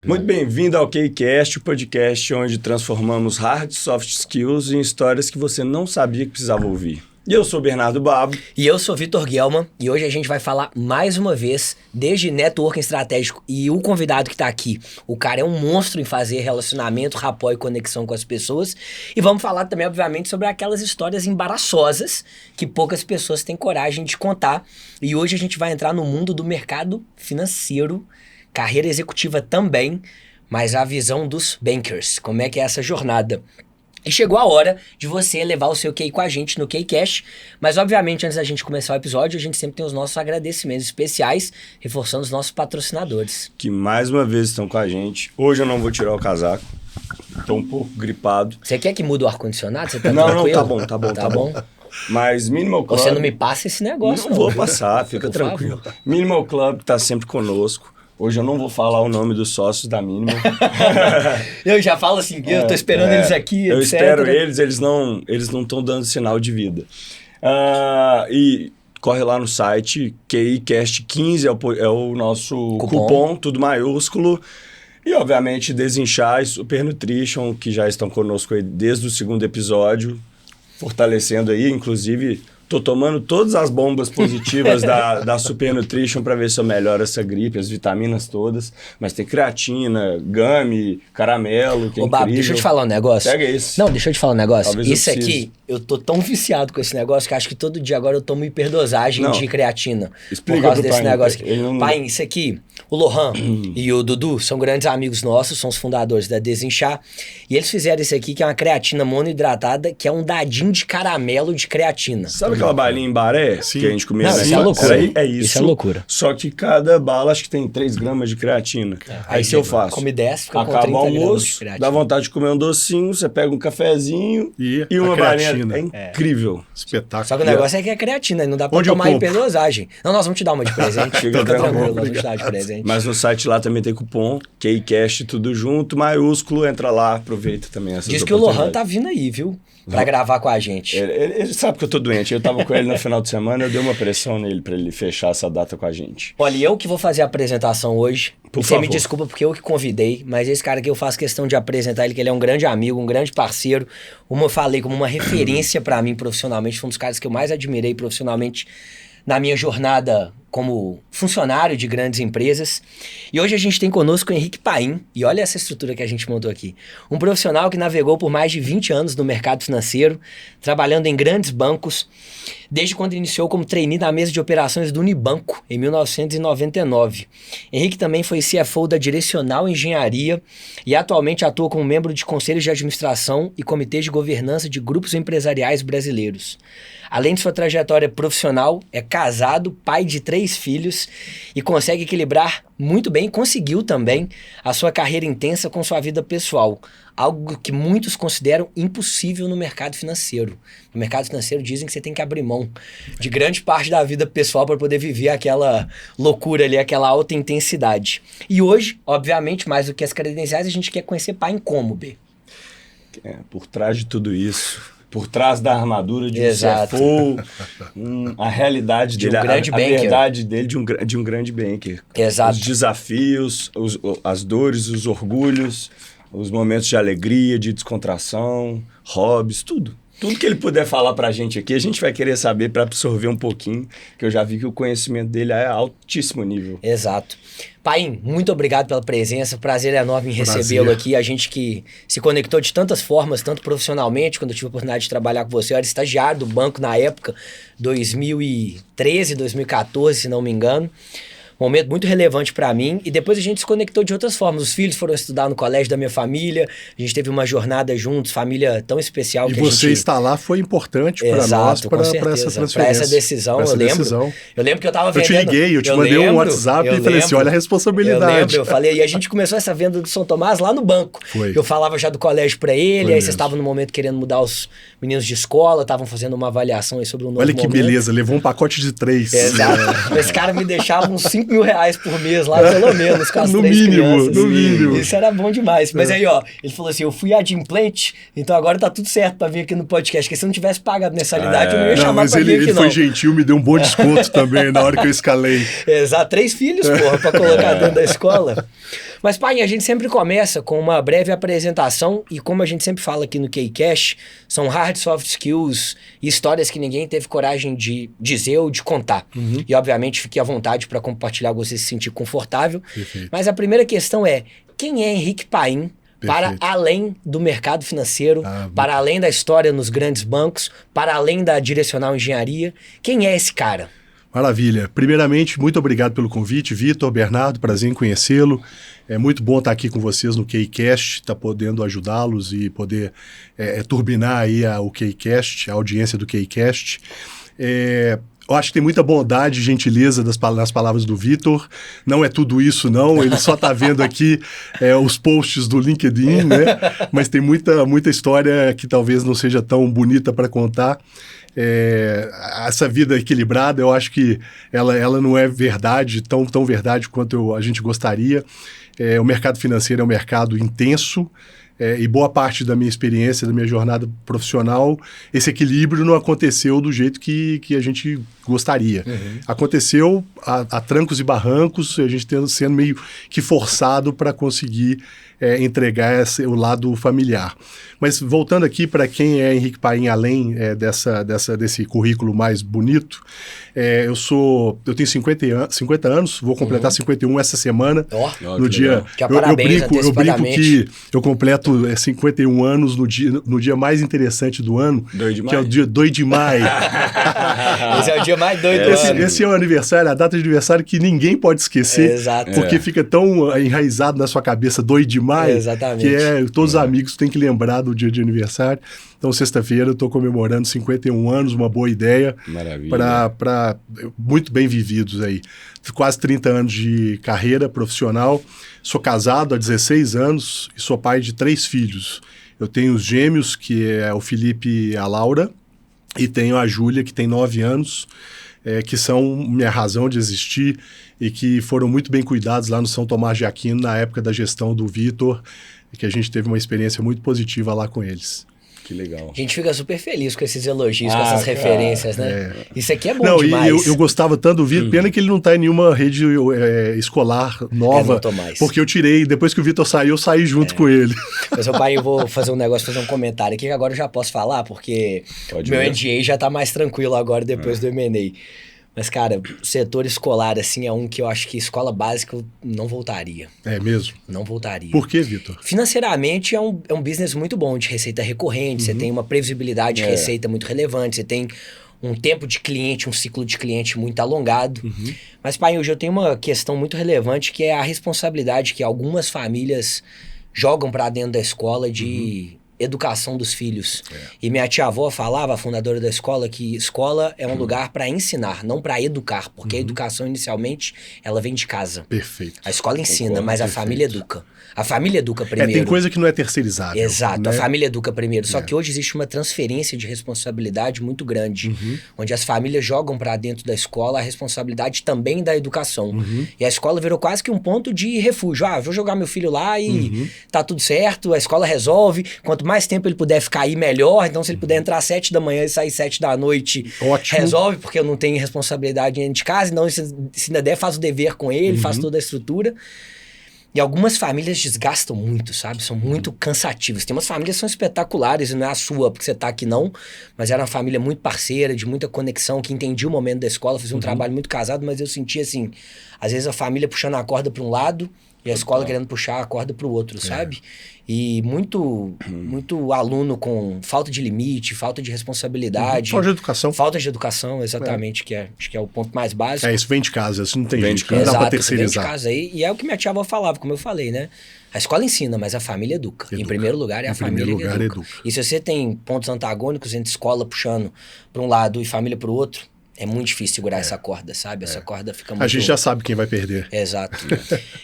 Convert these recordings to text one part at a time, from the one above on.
Muito bem-vindo ao KeyCast, o podcast onde transformamos hard e soft skills em histórias que você não sabia que precisava ouvir. E eu sou Bernardo Babo. E eu sou Vitor Guelman. E hoje a gente vai falar mais uma vez desde networking estratégico. E o convidado que tá aqui, o cara é um monstro em fazer relacionamento, rapport e conexão com as pessoas. E vamos falar também, obviamente, sobre aquelas histórias embaraçosas que poucas pessoas têm coragem de contar. E hoje a gente vai entrar no mundo do mercado financeiro, carreira executiva também, mas a visão dos bankers. Como é que é essa jornada? E chegou a hora de você levar o seu Key com a gente no KeyCast, mas obviamente antes da gente começar o episódio, a gente sempre tem os nossos agradecimentos especiais, reforçando os nossos patrocinadores. Que mais uma vez estão com a gente. Hoje eu não vou tirar o casaco, estou um pouco gripado. Você quer que mude o ar-condicionado? Você tá Não, tranquilo? tá bom. Mas Minimal Club... Você não me passa esse negócio, não. Não vou passar, fica tranquilo. Favor. Minimal Club está sempre conosco. Hoje eu não vou falar o nome dos sócios da Minimal. Eu já falo assim, eu tô esperando eles aqui, eu etc. espero eles não estão dando sinal de vida. E corre lá no site, KeyCast15 é o nosso cupom, tudo maiúsculo. E, obviamente, Desinchar e Super Nutrition, que já estão conosco aí desde o segundo episódio, fortalecendo aí, inclusive... Tô tomando todas as bombas positivas da Super Nutrition para ver se eu melhoro essa gripe, as vitaminas todas. Mas tem creatina, gummy, caramelo, que é incrível. Babo, deixa eu te falar um negócio. Pega esse. Não, deixa eu te falar um negócio. Talvez Isso eu precise. aqui, eu tô tão viciado com esse negócio que acho que todo dia agora eu tomo hiperdosagem de creatina. Explica por causa pro desse pai, negócio aqui. ele não... Pai, isso aqui, o Lohan e o Dudu são grandes amigos nossos, são os fundadores da Desinchar. E eles fizeram isso aqui, que é uma creatina monohidratada, que é um dadinho de caramelo de creatina. Sabe aquela balinha em baré? Sim. Que a gente comia Não, na isso é infância? loucura. É isso. Isso é loucura. Só que cada bala acho que tem 3 gramas de creatina. Aí que eu faço? Come 10, fica com Acaba 30 o gramas de almoço, creatina. dá vontade de comer um docinho, você pega um cafezinho E uma a balinha. creatina. É incrível. Espetáculo. Só que o negócio é que é creatina, não dá pra Onde eu tomar compro? hiperdosagem. Não, nós vamos te dar uma de presente. Fica tranquilo, nós vamos te dar de presente. Mas no site lá também tem cupom, KeyCast, tudo junto, maiúsculo, entra lá, aproveita também essas Diz que o Lohan oportunidades. tá vindo aí, viu? Pra gravar com a gente. Ele sabe que eu tô doente, eu tava com ele no final de semana, eu dei uma pressão nele pra ele fechar essa data com a gente. Olha, eu que vou fazer a apresentação hoje. Por Você favor. me desculpa porque eu que convidei, mas esse cara aqui eu faço questão de apresentar ele, que ele é um grande amigo, um grande parceiro. Como eu falei, como uma referência pra mim profissionalmente, foi um dos caras que eu mais admirei profissionalmente na minha jornada como funcionário de grandes empresas. E hoje a gente tem conosco o Henrique Paim, e olha essa estrutura que a gente montou aqui. Um profissional que navegou por mais de 20 anos no mercado financeiro, trabalhando em grandes bancos, desde quando iniciou como trainee na mesa de operações do Unibanco, em 1999. Henrique também foi CFO da Direcional Engenharia e atualmente atua como membro de conselhos de administração e comitês de governança de grupos empresariais brasileiros. Além de sua trajetória profissional, é casado, pai de 3 filhos e consegue equilibrar muito bem, conseguiu também, a sua carreira intensa com sua vida pessoal. Algo que muitos consideram impossível no mercado financeiro. No mercado financeiro dizem que você tem que abrir mão de grande parte da vida pessoal para poder viver aquela loucura ali, aquela alta intensidade. E hoje, obviamente, mais do que as credenciais, a gente quer conhecer Paim como, B. Por trás de tudo isso... Por trás da armadura de um Exato. CFO, a realidade De um dele, grande a banker. verdade dele de um grande banker. Exato. Os desafios, as dores, os orgulhos, os momentos de alegria, de descontração, hobbies, tudo. Tudo que ele puder falar pra gente aqui, a gente vai querer saber para absorver um pouquinho, que eu já vi que o conhecimento dele é altíssimo nível. Exato. Paim, muito obrigado pela presença, prazer enorme em recebê-lo aqui, a gente que se conectou de tantas formas, tanto profissionalmente, quando eu tive a oportunidade de trabalhar com você, eu era estagiário do banco na época, 2013, 2014, se não me engano. Um momento muito relevante pra mim, e depois a gente se conectou de outras formas. Os filhos foram estudar no colégio da minha família, a gente teve uma jornada juntos, família tão especial E que você a gente... estar lá foi importante para nós, Exato, com para certeza. essa transferência. Pra essa decisão, Pra essa eu lembro. decisão. Eu lembro que eu tava Eu te vendendo... liguei, eu te mandei um WhatsApp e falei assim, olha a responsabilidade. Eu lembro, eu falei, e a gente começou essa venda do São Tomás lá no banco. Foi. Eu falava já do colégio pra ele, Foi aí mesmo. vocês estavam no momento querendo mudar os meninos de escola, estavam fazendo uma avaliação aí sobre o novo Olha que momento. beleza, levou um pacote de 3. Exato. Esse cara me deixava uns 5 mil reais por mês lá, pelo menos, com as No 3 mínimo, crianças. no mínimo. Isso era bom demais. Mas aí, ó, ele falou assim, eu fui adimplente, então agora tá tudo certo pra vir aqui no podcast, porque se eu não tivesse pagado mensalidade, eu não ia Não, chamar mas pra vir ele aqui, não. foi gentil, me deu um bom desconto também na hora que eu escalei. Exato, 3 filhos, porra, pra colocar dentro da escola. Mas, pai, a gente sempre começa com uma breve apresentação e como a gente sempre fala aqui no Kcast, são hard soft skills e histórias que ninguém teve coragem de dizer ou de contar. E, obviamente, fique à vontade para compartilhar, você se sentir confortável. Perfeito. Mas a primeira questão é, quem é Henrique Paim para além do mercado financeiro, para além da história nos grandes bancos, para além da direcional engenharia? Quem é esse cara? Maravilha. Primeiramente, muito obrigado pelo convite, Vitor, Bernardo, prazer em conhecê-lo. É muito bom estar aqui com vocês no Kcast, estar podendo ajudá-los e poder turbinar aí o Kcast, a audiência do Kcast. Eu acho que tem muita bondade e gentileza nas palavras do Vitor. Não é tudo isso, não. Ele só está vendo aqui os posts do LinkedIn, né? Mas tem muita história que talvez não seja tão bonita para contar. Essa vida equilibrada, eu acho que ela não é verdade, tão verdade quanto a gente gostaria. O mercado financeiro é um mercado intenso, e boa parte da minha experiência, da minha jornada profissional, esse equilíbrio não aconteceu do jeito que a gente gostaria. Aconteceu a trancos e barrancos, a gente sendo meio que forçado para conseguir entregar o lado familiar. Mas voltando aqui para quem é Henrique Paim, além desse currículo mais bonito, eu tenho 50 anos, vou completar 51 essa semana. No dia, eu brinco que eu completo 51 anos no dia mais interessante do ano, que é o dia 2 de maio. Esse é o dia mais doido do ano. Esse é o aniversário, a data de aniversário que ninguém pode esquecer, porque fica tão enraizado na sua cabeça 2 de maio, que todos os amigos têm que lembrar do dia de aniversário. Então, sexta-feira eu estou comemorando 51 anos, uma boa ideia. Maravilha. Para muito bem vividos aí. Quase 30 anos de carreira profissional. Sou casado há 16 anos e sou pai de 3 filhos. Eu tenho os gêmeos, que é o Felipe e a Laura, e tenho a Júlia, que tem 9 anos, que são minha razão de existir e que foram muito bem cuidados lá no São Tomás de Aquino, na época da gestão do Vitor, que a gente teve uma experiência muito positiva lá com eles. Que legal. A gente fica super feliz com esses elogios, com essas referências, né? Isso aqui é bom demais. Eu gostava tanto do Vitor, pena que ele não está em nenhuma rede escolar nova, não tô mais. Porque eu tirei, depois que o Vitor saiu, eu saí junto com ele. Mas, meu pai, eu vou fazer um comentário aqui, que agora eu já posso falar, porque meu NDA já está mais tranquilo agora, depois do M&A. Mas, cara, o setor escolar, assim, é um que eu acho que escola básica eu não voltaria. É mesmo? Não voltaria. Por quê, Vitor? Financeiramente é um business muito bom, de receita recorrente, você tem uma previsibilidade de receita muito relevante, você tem um tempo de cliente, um ciclo de cliente muito alongado. Mas, pai, hoje eu tenho uma questão muito relevante, que é a responsabilidade que algumas famílias jogam para dentro da escola de educação dos filhos. E minha tia-avó falava, a fundadora da escola, que escola é um lugar para ensinar, não para educar, porque a educação inicialmente ela vem de casa. Perfeito. A escola ensina, mas a família educa. A família educa primeiro. Tem coisa que não é terceirizada. Exato, né? A família educa primeiro. Só que hoje existe uma transferência de responsabilidade muito grande, onde as famílias jogam para dentro da escola a responsabilidade também da educação. E a escola virou quase que um ponto de refúgio. Vou jogar meu filho lá e tá tudo certo, a escola resolve. Quanto mais tempo ele puder ficar aí, melhor. Então, se ele puder entrar às 7 da manhã e sair 7 da noite, ótimo, resolve, porque eu não tenho responsabilidade dentro de casa. Então, se ainda der, faz o dever com ele, faz toda a estrutura. E algumas famílias desgastam muito, sabe? São muito cansativas. Tem umas famílias que são espetaculares, e não é a sua, porque você tá aqui não, mas era uma família muito parceira, de muita conexão, que entendia o momento da escola, fazia um trabalho muito casado, mas eu sentia assim, às vezes a família puxando a corda para um lado e a escola querendo puxar a corda para o outro, sabe? E muito aluno com falta de limite, falta de responsabilidade. Falta de educação. Falta de educação, exatamente, que acho que é o ponto mais básico. Isso vem de casa, isso não tem vem jeito, não dá pra terceirizar. Vem de casa. E é o que minha tia-avó falava, como eu falei, né? A escola ensina, mas a família educa. Em primeiro lugar, é a família que educa. E se você tem pontos antagônicos entre escola puxando para um lado e família para o outro, é muito difícil segurar essa corda, sabe? Essa corda fica muito... A gente já sabe quem vai perder. Exato.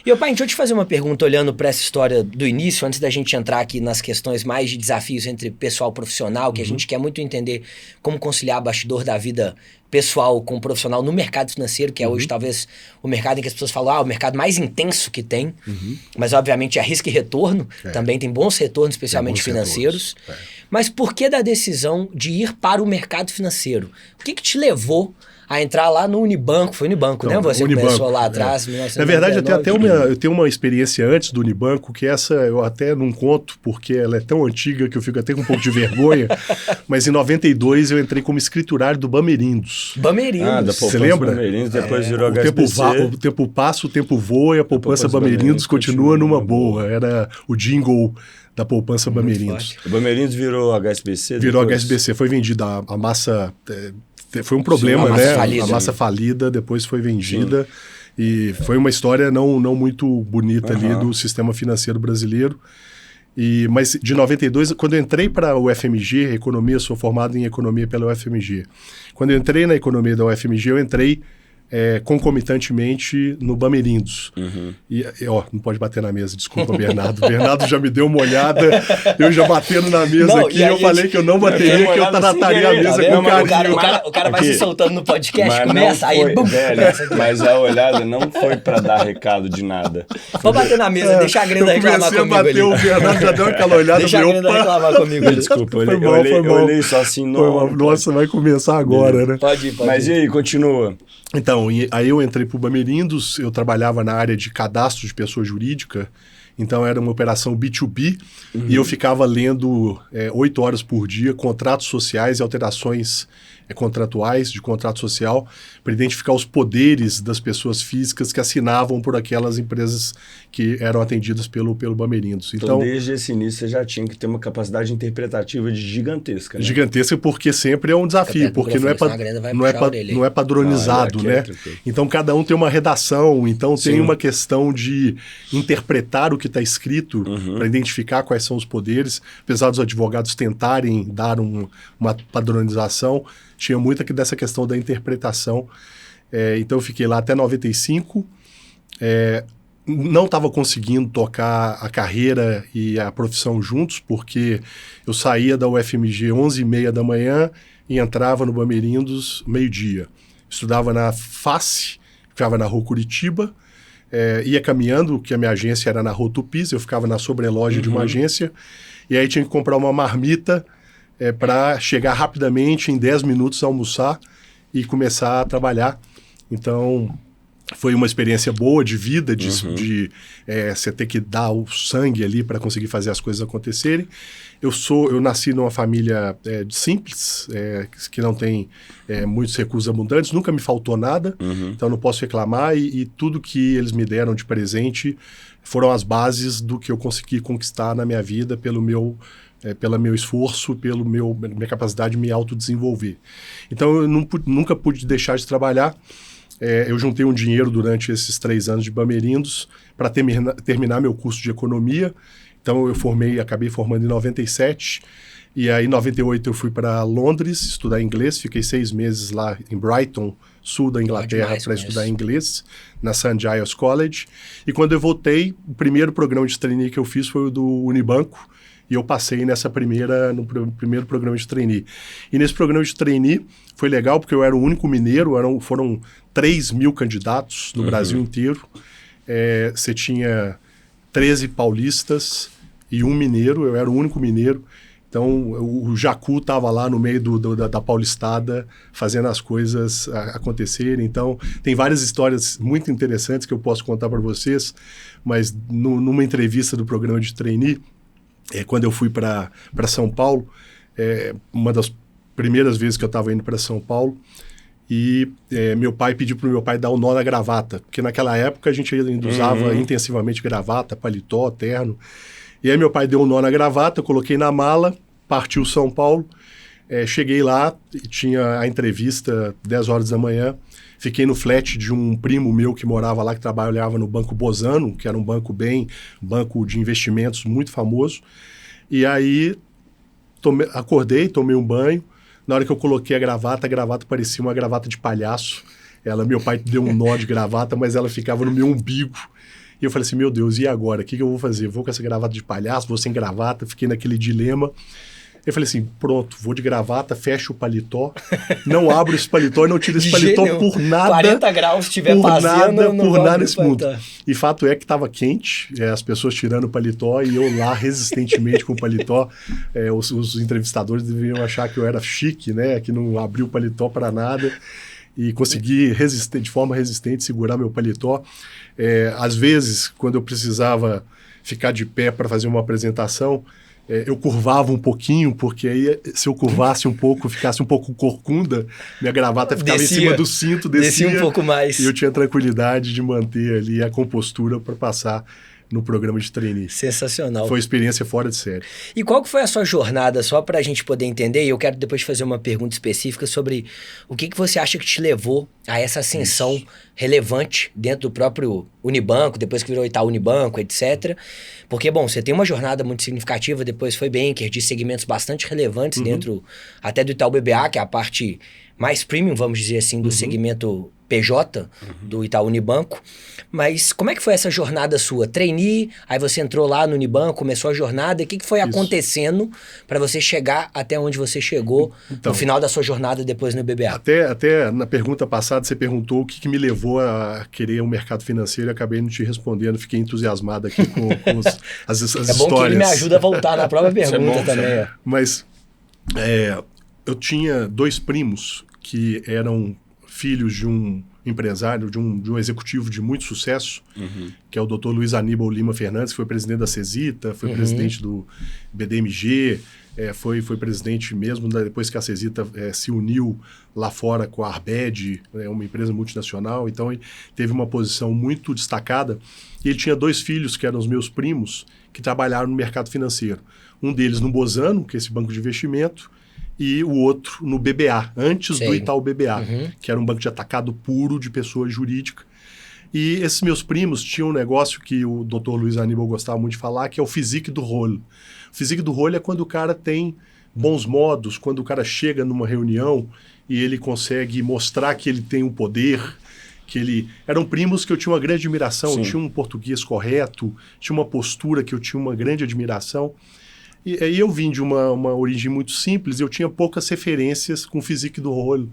E, pai, deixa eu te fazer uma pergunta olhando para essa história do início, antes da gente entrar aqui nas questões mais de desafios entre pessoal e profissional, que a gente quer muito entender como conciliar o bastidor da vida pessoal com o profissional no mercado financeiro, que é hoje talvez o mercado em que as pessoas falam, o mercado mais intenso que tem, mas obviamente é risco e retorno, também tem bons retornos, especialmente financeiros. Mas por que da decisão de ir para o mercado financeiro? O que te levou a entrar lá no Unibanco. Foi Unibanco, né? Você Unibanco, começou lá atrás, 1999. Na verdade, eu tenho uma experiência antes do Unibanco, que essa eu até não conto, porque ela é tão antiga que eu fico até com um pouco de vergonha. Mas em 92 eu entrei como escriturário do Bamerindos. Bamerindos. Você lembra? Bamerindos, depois virou O HSBC. tempo passa, o tempo voa e a poupança Bamerindos continua numa boa. Era o jingle da poupança Bamerindos. O Bamerindos virou HSBC? Virou depois? HSBC, foi vendida a massa... foi um problema, Sim, né? falida. A massa falida, depois foi vendida. Sim. E foi uma história não muito bonita ali do sistema financeiro brasileiro. Mas de 92, quando eu entrei para o UFMG, economia, sou formado em economia pela UFMG. Quando eu entrei na economia da UFMG, eu entrei concomitantemente no Bamerindos. E, não pode bater na mesa, desculpa, Bernardo. O Bernardo já me deu uma olhada, eu já batendo na mesa aqui, eu falei que eu não bateria, que eu trataria a mesa com carinho. O cara vai se soltando no podcast, mas começa, aí... Bum, mas a olhada não foi para dar recado de nada. Vou bater na mesa, deixa a Grenda reclamar comigo ali. O Bernardo já deu aquela olhada. Deixa a Grenda reclamar comigo ali. Desculpa, eu olhei só assim, nossa, vai começar agora, né? Pode ir. Mas e aí, continua. Então, aí eu entrei para o Bamerindos, eu trabalhava na área de cadastro de pessoa jurídica, então era uma operação B2B, e eu ficava lendo 8 horas por dia contratos sociais e alterações contratuais de contrato social para identificar os poderes das pessoas físicas que assinavam por aquelas empresas que eram atendidas pelo Bamerindos. Então, desde esse início você já tinha que ter uma capacidade interpretativa gigantesca, né? Gigantesca, porque sempre é um desafio, porque não é padronizado, né? Então cada um tem uma redação, então tem uma questão de interpretar o que está escrito para identificar quais são os poderes, apesar dos advogados tentarem dar uma padronização, tinha muito aqui dessa questão da interpretação. Então eu fiquei lá até 95, não estava conseguindo tocar a carreira e a profissão juntos, porque eu saía da UFMG 11h30 da manhã e entrava no Bamerindos meio-dia. Estudava na FACE, ficava na Rua Curitiba, ia caminhando, que a minha agência era na Rua Tupis, eu ficava na sobreloja de uma agência, e aí tinha que comprar uma marmita para chegar rapidamente, em 10 minutos, almoçar e começar a trabalhar. Então, foi uma experiência boa de vida, de você ter que dar o sangue ali para conseguir fazer as coisas acontecerem. Eu nasci numa família simples, que não tem muitos recursos abundantes, nunca me faltou nada, então não posso reclamar, e tudo que eles me deram de presente foram as bases do que eu consegui conquistar na minha vida pelo meu esforço, pela minha capacidade de me autodesenvolver. Então eu nunca pude deixar de trabalhar. Eu juntei um dinheiro durante esses 3 anos de Bamerindos para terminar meu curso de economia. Então eu acabei formando em 97, e aí em 98 eu fui para Londres estudar inglês, fiquei 6 meses lá em Brighton, sul da Inglaterra, para estudar inglês, na St. Giles College. E quando eu voltei, o primeiro programa de trainee que eu fiz foi o do Unibanco, e eu passei no primeiro programa de trainee. E nesse programa de trainee foi legal porque eu era o único mineiro, foram 3.000 candidatos no Brasil inteiro. Você tinha 13 paulistas e um mineiro, eu era o único mineiro. Então o Jacu estava lá no meio da paulistada fazendo as coisas acontecerem. Então tem várias histórias muito interessantes que eu posso contar para vocês, mas numa entrevista do programa de trainee, quando eu fui para São Paulo, uma das primeiras vezes que eu estava indo para São Paulo, e meu pai pediu para o meu pai dar o nó na gravata, porque naquela época a gente ainda usava intensivamente gravata, paletó, terno. E aí meu pai deu um nó na gravata, eu coloquei na mala, partiu São Paulo, cheguei lá, e tinha a entrevista 10 horas da manhã, fiquei no flat de um primo meu que morava lá, que trabalhava no Banco Bozano, que era um banco de investimentos muito famoso. E aí acordei, tomei um banho. Na hora que eu coloquei a gravata parecia uma gravata de palhaço. Meu pai deu um nó de gravata, mas ela ficava no meu umbigo. E eu falei assim, meu Deus, e agora? O que eu vou fazer? Vou com essa gravata de palhaço? Vou sem gravata? Fiquei naquele dilema. Eu falei assim, pronto, vou de gravata, fecho o paletó, não abro esse paletó e não tiro esse paletó por nada. 40 graus se estiver fazendo, por nada nesse mundo. E fato é que estava quente, as pessoas tirando o paletó e eu lá resistentemente com o paletó. Os entrevistadores deveriam achar que eu era chique, né, que não abri o paletó para nada. e consegui de forma resistente segurar meu paletó. Às vezes, quando eu precisava ficar de pé para fazer uma apresentação, eu curvava um pouquinho, porque aí se eu curvasse um pouco, ficasse um pouco corcunda, minha gravata ficava em cima do cinto, descia um pouco mais. E eu tinha tranquilidade de manter ali a compostura para passar no programa de trainee. Sensacional. Foi uma experiência fora de série. E qual que foi a sua jornada, só para a gente poder entender, e eu quero depois fazer uma pergunta específica sobre o que você acha que te levou a essa ascensão relevante dentro do próprio Unibanco, depois que virou Itaú Unibanco, etc. Porque, bom, você tem uma jornada muito significativa, depois foi banker de segmentos bastante relevantes dentro até do Itaú BBA, que é a parte mais premium, vamos dizer assim, do segmento PJ do Itaú Unibanco. Mas como é que foi essa jornada sua? Trainee, aí você entrou lá no Unibanco, começou a jornada. O que foi acontecendo para você chegar até onde você chegou no final da sua jornada depois no BBA? Até na pergunta passada você perguntou o que me levou a querer um mercado financeiro e acabei não te respondendo. Fiquei entusiasmado aqui com as histórias. É bom que ele me ajuda a voltar na própria pergunta também. Mas eu tinha 2 primos que eram filhos de um empresário, de um executivo de muito sucesso, que é o Dr. Luiz Aníbal Lima Fernandes, que foi presidente da Cesita, foi presidente do BDMG, foi presidente mesmo depois que a Cesita se uniu lá fora com a Arbed, uma empresa multinacional. Então ele teve uma posição muito destacada. E ele tinha 2 filhos, que eram os meus primos, que trabalharam no mercado financeiro. Um deles no Bozano, que é esse banco de investimento, e o outro no BBA, antes do Itaú BBA, que era um banco de atacado puro de pessoa jurídica. E esses meus primos tinham um negócio que o Dr. Luiz Aníbal gostava muito de falar, que é o physique do rôle. O physique do rôle é quando o cara tem bons modos, quando o cara chega numa reunião e ele consegue mostrar que ele tem um poder, que ele... Eram primos que eu tinha uma grande admiração, tinha um português correto, tinha uma postura que eu tinha uma grande admiração. E aí eu vim de uma origem muito simples, eu tinha poucas referências com o physique do rolo.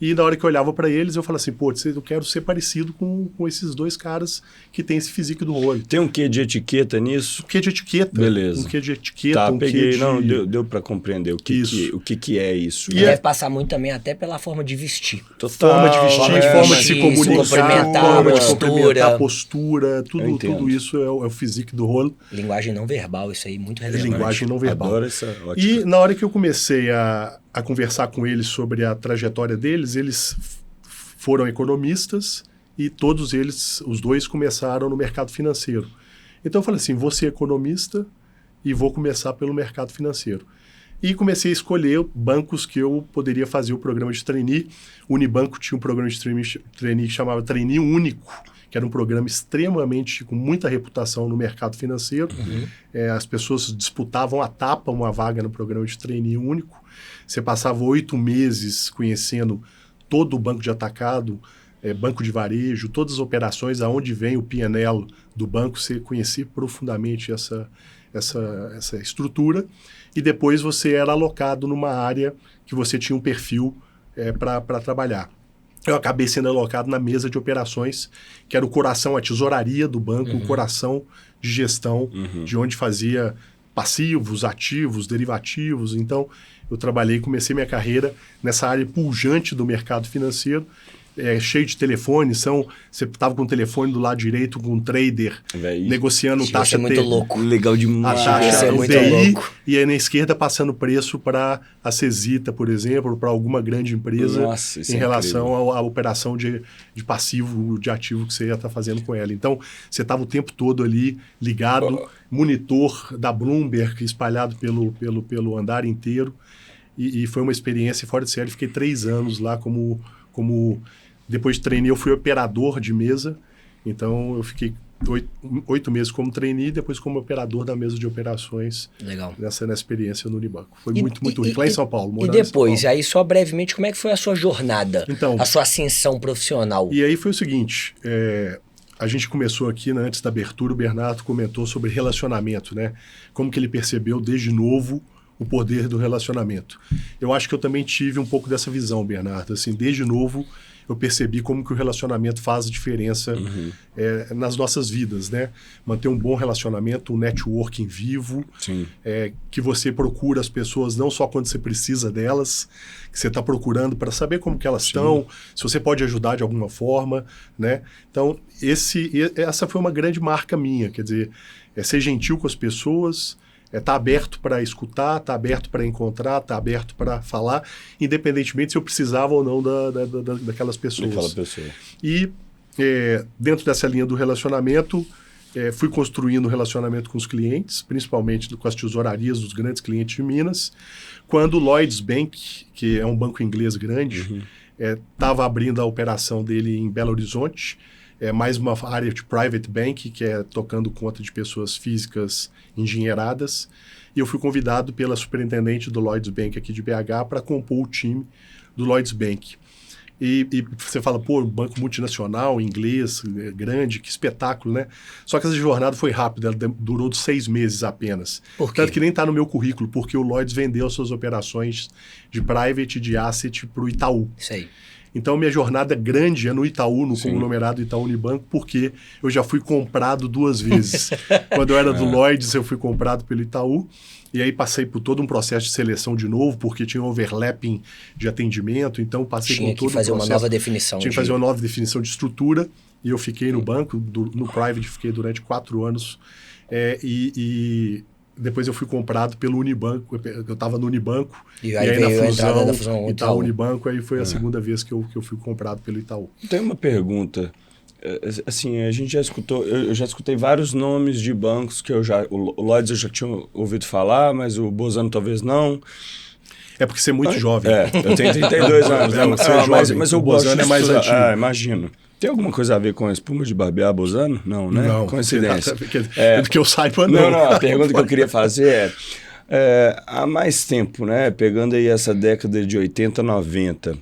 E na hora que eu olhava para eles, eu falava assim, pô, eu quero ser parecido com esses 2 caras que tem esse physique do rolo. Tem um quê de etiqueta nisso? Um quê de etiqueta. Beleza. Um quê de etiqueta. Tá, um peguei. Quê de... Não, deu para compreender o que é isso. E deve passar muito também até pela forma de vestir. Total. Forma de vestir, forma de se comunicar, forma de cumprimentar, postura, tudo isso é o physique do rolo. Linguagem não verbal, isso aí, muito relevante. Linguagem não verbal. Adoro essa ótica. E na hora que eu comecei a conversar com eles sobre a trajetória deles, eles foram economistas e todos eles, os 2, começaram no mercado financeiro. Então eu falei assim, vou ser economista e vou começar pelo mercado financeiro. E comecei a escolher bancos que eu poderia fazer o programa de trainee. O Unibanco tinha um programa de trainee que chamava Trainee Único, que era um programa extremamente, com muita reputação no mercado financeiro. As pessoas disputavam a tapa uma vaga no programa de trainee único. Você passava 8 meses conhecendo todo o banco de atacado, banco de varejo, todas as operações, aonde vem o P&L do banco, você conhecia profundamente essa estrutura. E depois você era alocado numa área que você tinha um perfil para trabalhar. Eu acabei sendo alocado na mesa de operações, que era o coração, a tesouraria do banco, o coração de gestão, de onde fazia passivos, ativos, derivativos. Então, eu comecei minha carreira nessa área pujante do mercado financeiro, cheio de telefones. Você estava com o telefone do lado direito com um trader, negociando taxa muito louco. Legal demais. A taxa, é o muito DI, louco. E aí na esquerda passando preço para a Cesita, por exemplo, para alguma grande empresa. Nossa, em relação à operação de passivo, de ativo que você ia estar fazendo com ela. Então, você estava o tempo todo ali ligado, monitor da Bloomberg espalhado pelo andar inteiro. E foi uma experiência fora de série. Fiquei 3 anos lá como depois de trainee, eu fui operador de mesa. Então, eu fiquei 8 meses como trainee e depois como operador da mesa de operações. Legal. Nessa experiência no Unibanco. Foi muito rico. Lá em São Paulo. E depois, aí só brevemente, como é que foi a sua jornada? Então, a sua ascensão profissional? E aí foi o seguinte, a gente começou aqui, né, antes da abertura, o Bernardo comentou sobre relacionamento, né? Como que ele percebeu desde novo o poder do relacionamento. Eu acho que eu também tive um pouco dessa visão, Bernardo. Assim, desde novo, eu percebi como que o relacionamento faz diferença nas nossas vidas, né? Manter um bom relacionamento, um networking vivo, que você procura as pessoas não só quando você precisa delas, que você está procurando para saber como que elas estão, se você pode ajudar de alguma forma, né? Então, essa foi uma grande marca minha, quer dizer, ser gentil com as pessoas, tá aberto para escutar, tá aberto para encontrar, tá aberto para falar, independentemente se eu precisava ou não daquelas pessoas. Daquela pessoa. E dentro dessa linha do relacionamento, fui construindo relacionamento com os clientes, principalmente com as tesourarias dos grandes clientes de Minas, quando o Lloyds Bank, que é um banco inglês grande, estava abrindo a operação dele em Belo Horizonte, mais uma área de private bank, que é tocando conta de pessoas físicas engenheiradas. E eu fui convidado pela superintendente do Lloyds Bank aqui de BH para compor o time do Lloyds Bank. E você fala, pô, banco multinacional, inglês, grande, que espetáculo, né? Só que essa jornada foi rápida, ela durou 6 meses apenas. Por quê? Tanto que nem está no meu currículo, porque o Lloyds vendeu suas operações de private e de asset para o Itaú. Isso aí. Então, minha jornada grande é no Itaú, no conglomerado Itaú Unibanco, porque eu já fui comprado 2 vezes. Quando eu era do Lloyds, eu fui comprado pelo Itaú, e aí passei por todo um processo de seleção de novo, porque tinha overlapping de atendimento, então passei por todo o processo. Tinha que fazer uma nova definição. Tinha que fazer uma nova definição de estrutura, e eu fiquei no banco, no private, fiquei durante 4 anos, e depois eu fui comprado pelo Unibanco, eu estava no Unibanco, e aí veio a entrada da fusão Itaú Unibanco, aí foi a segunda vez que eu fui comprado pelo Itaú. Tem uma pergunta, assim, a gente já escutou, eu já escutei vários nomes de bancos que o Lloyds eu já tinha ouvido falar, mas o Bozano talvez não. É porque você é muito jovem. Eu tenho 32 anos, né? Mas eu gosto de Bozano é mais antigo. Imagino. Tem alguma coisa a ver com a espuma de barbear Bozano? Não, né? Não. Coincidência. Do que eu saiba, não. Não, a pergunta que eu queria fazer há mais tempo, né? Pegando aí essa década de 80, 90,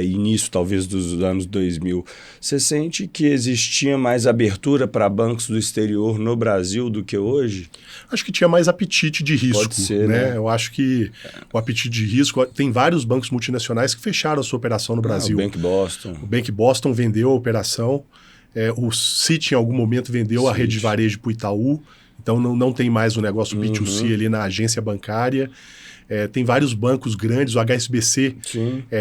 início talvez dos anos 2000, você sente que existia mais abertura para bancos do exterior no Brasil do que hoje? Acho que tinha mais apetite de risco. Pode ser, né? Eu acho que o apetite de risco... Tem vários bancos multinacionais que fecharam a sua operação no Brasil. O Bank Boston. O Bank Boston vendeu a operação. O Citi, em algum momento, vendeu a rede de varejo para o Itaú. Então, não tem mais o negócio B2C ali na agência bancária. Tem vários bancos grandes, o HSBC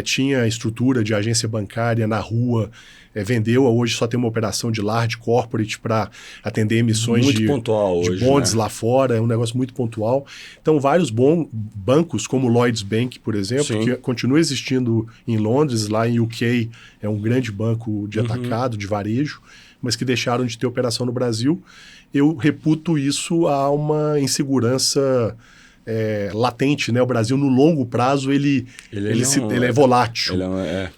tinha estrutura de agência bancária na rua, vendeu, hoje só tem uma operação de large corporate para atender emissões de bonds, né? Lá fora, é um negócio muito pontual. Então, vários bancos, como o Lloyds Bank, por exemplo, que continua existindo em Londres, lá em UK, é um grande banco de atacado, de varejo, mas que deixaram de ter operação no Brasil. Eu reputo isso a uma insegurança latente, né? O Brasil, no longo prazo, ele é volátil.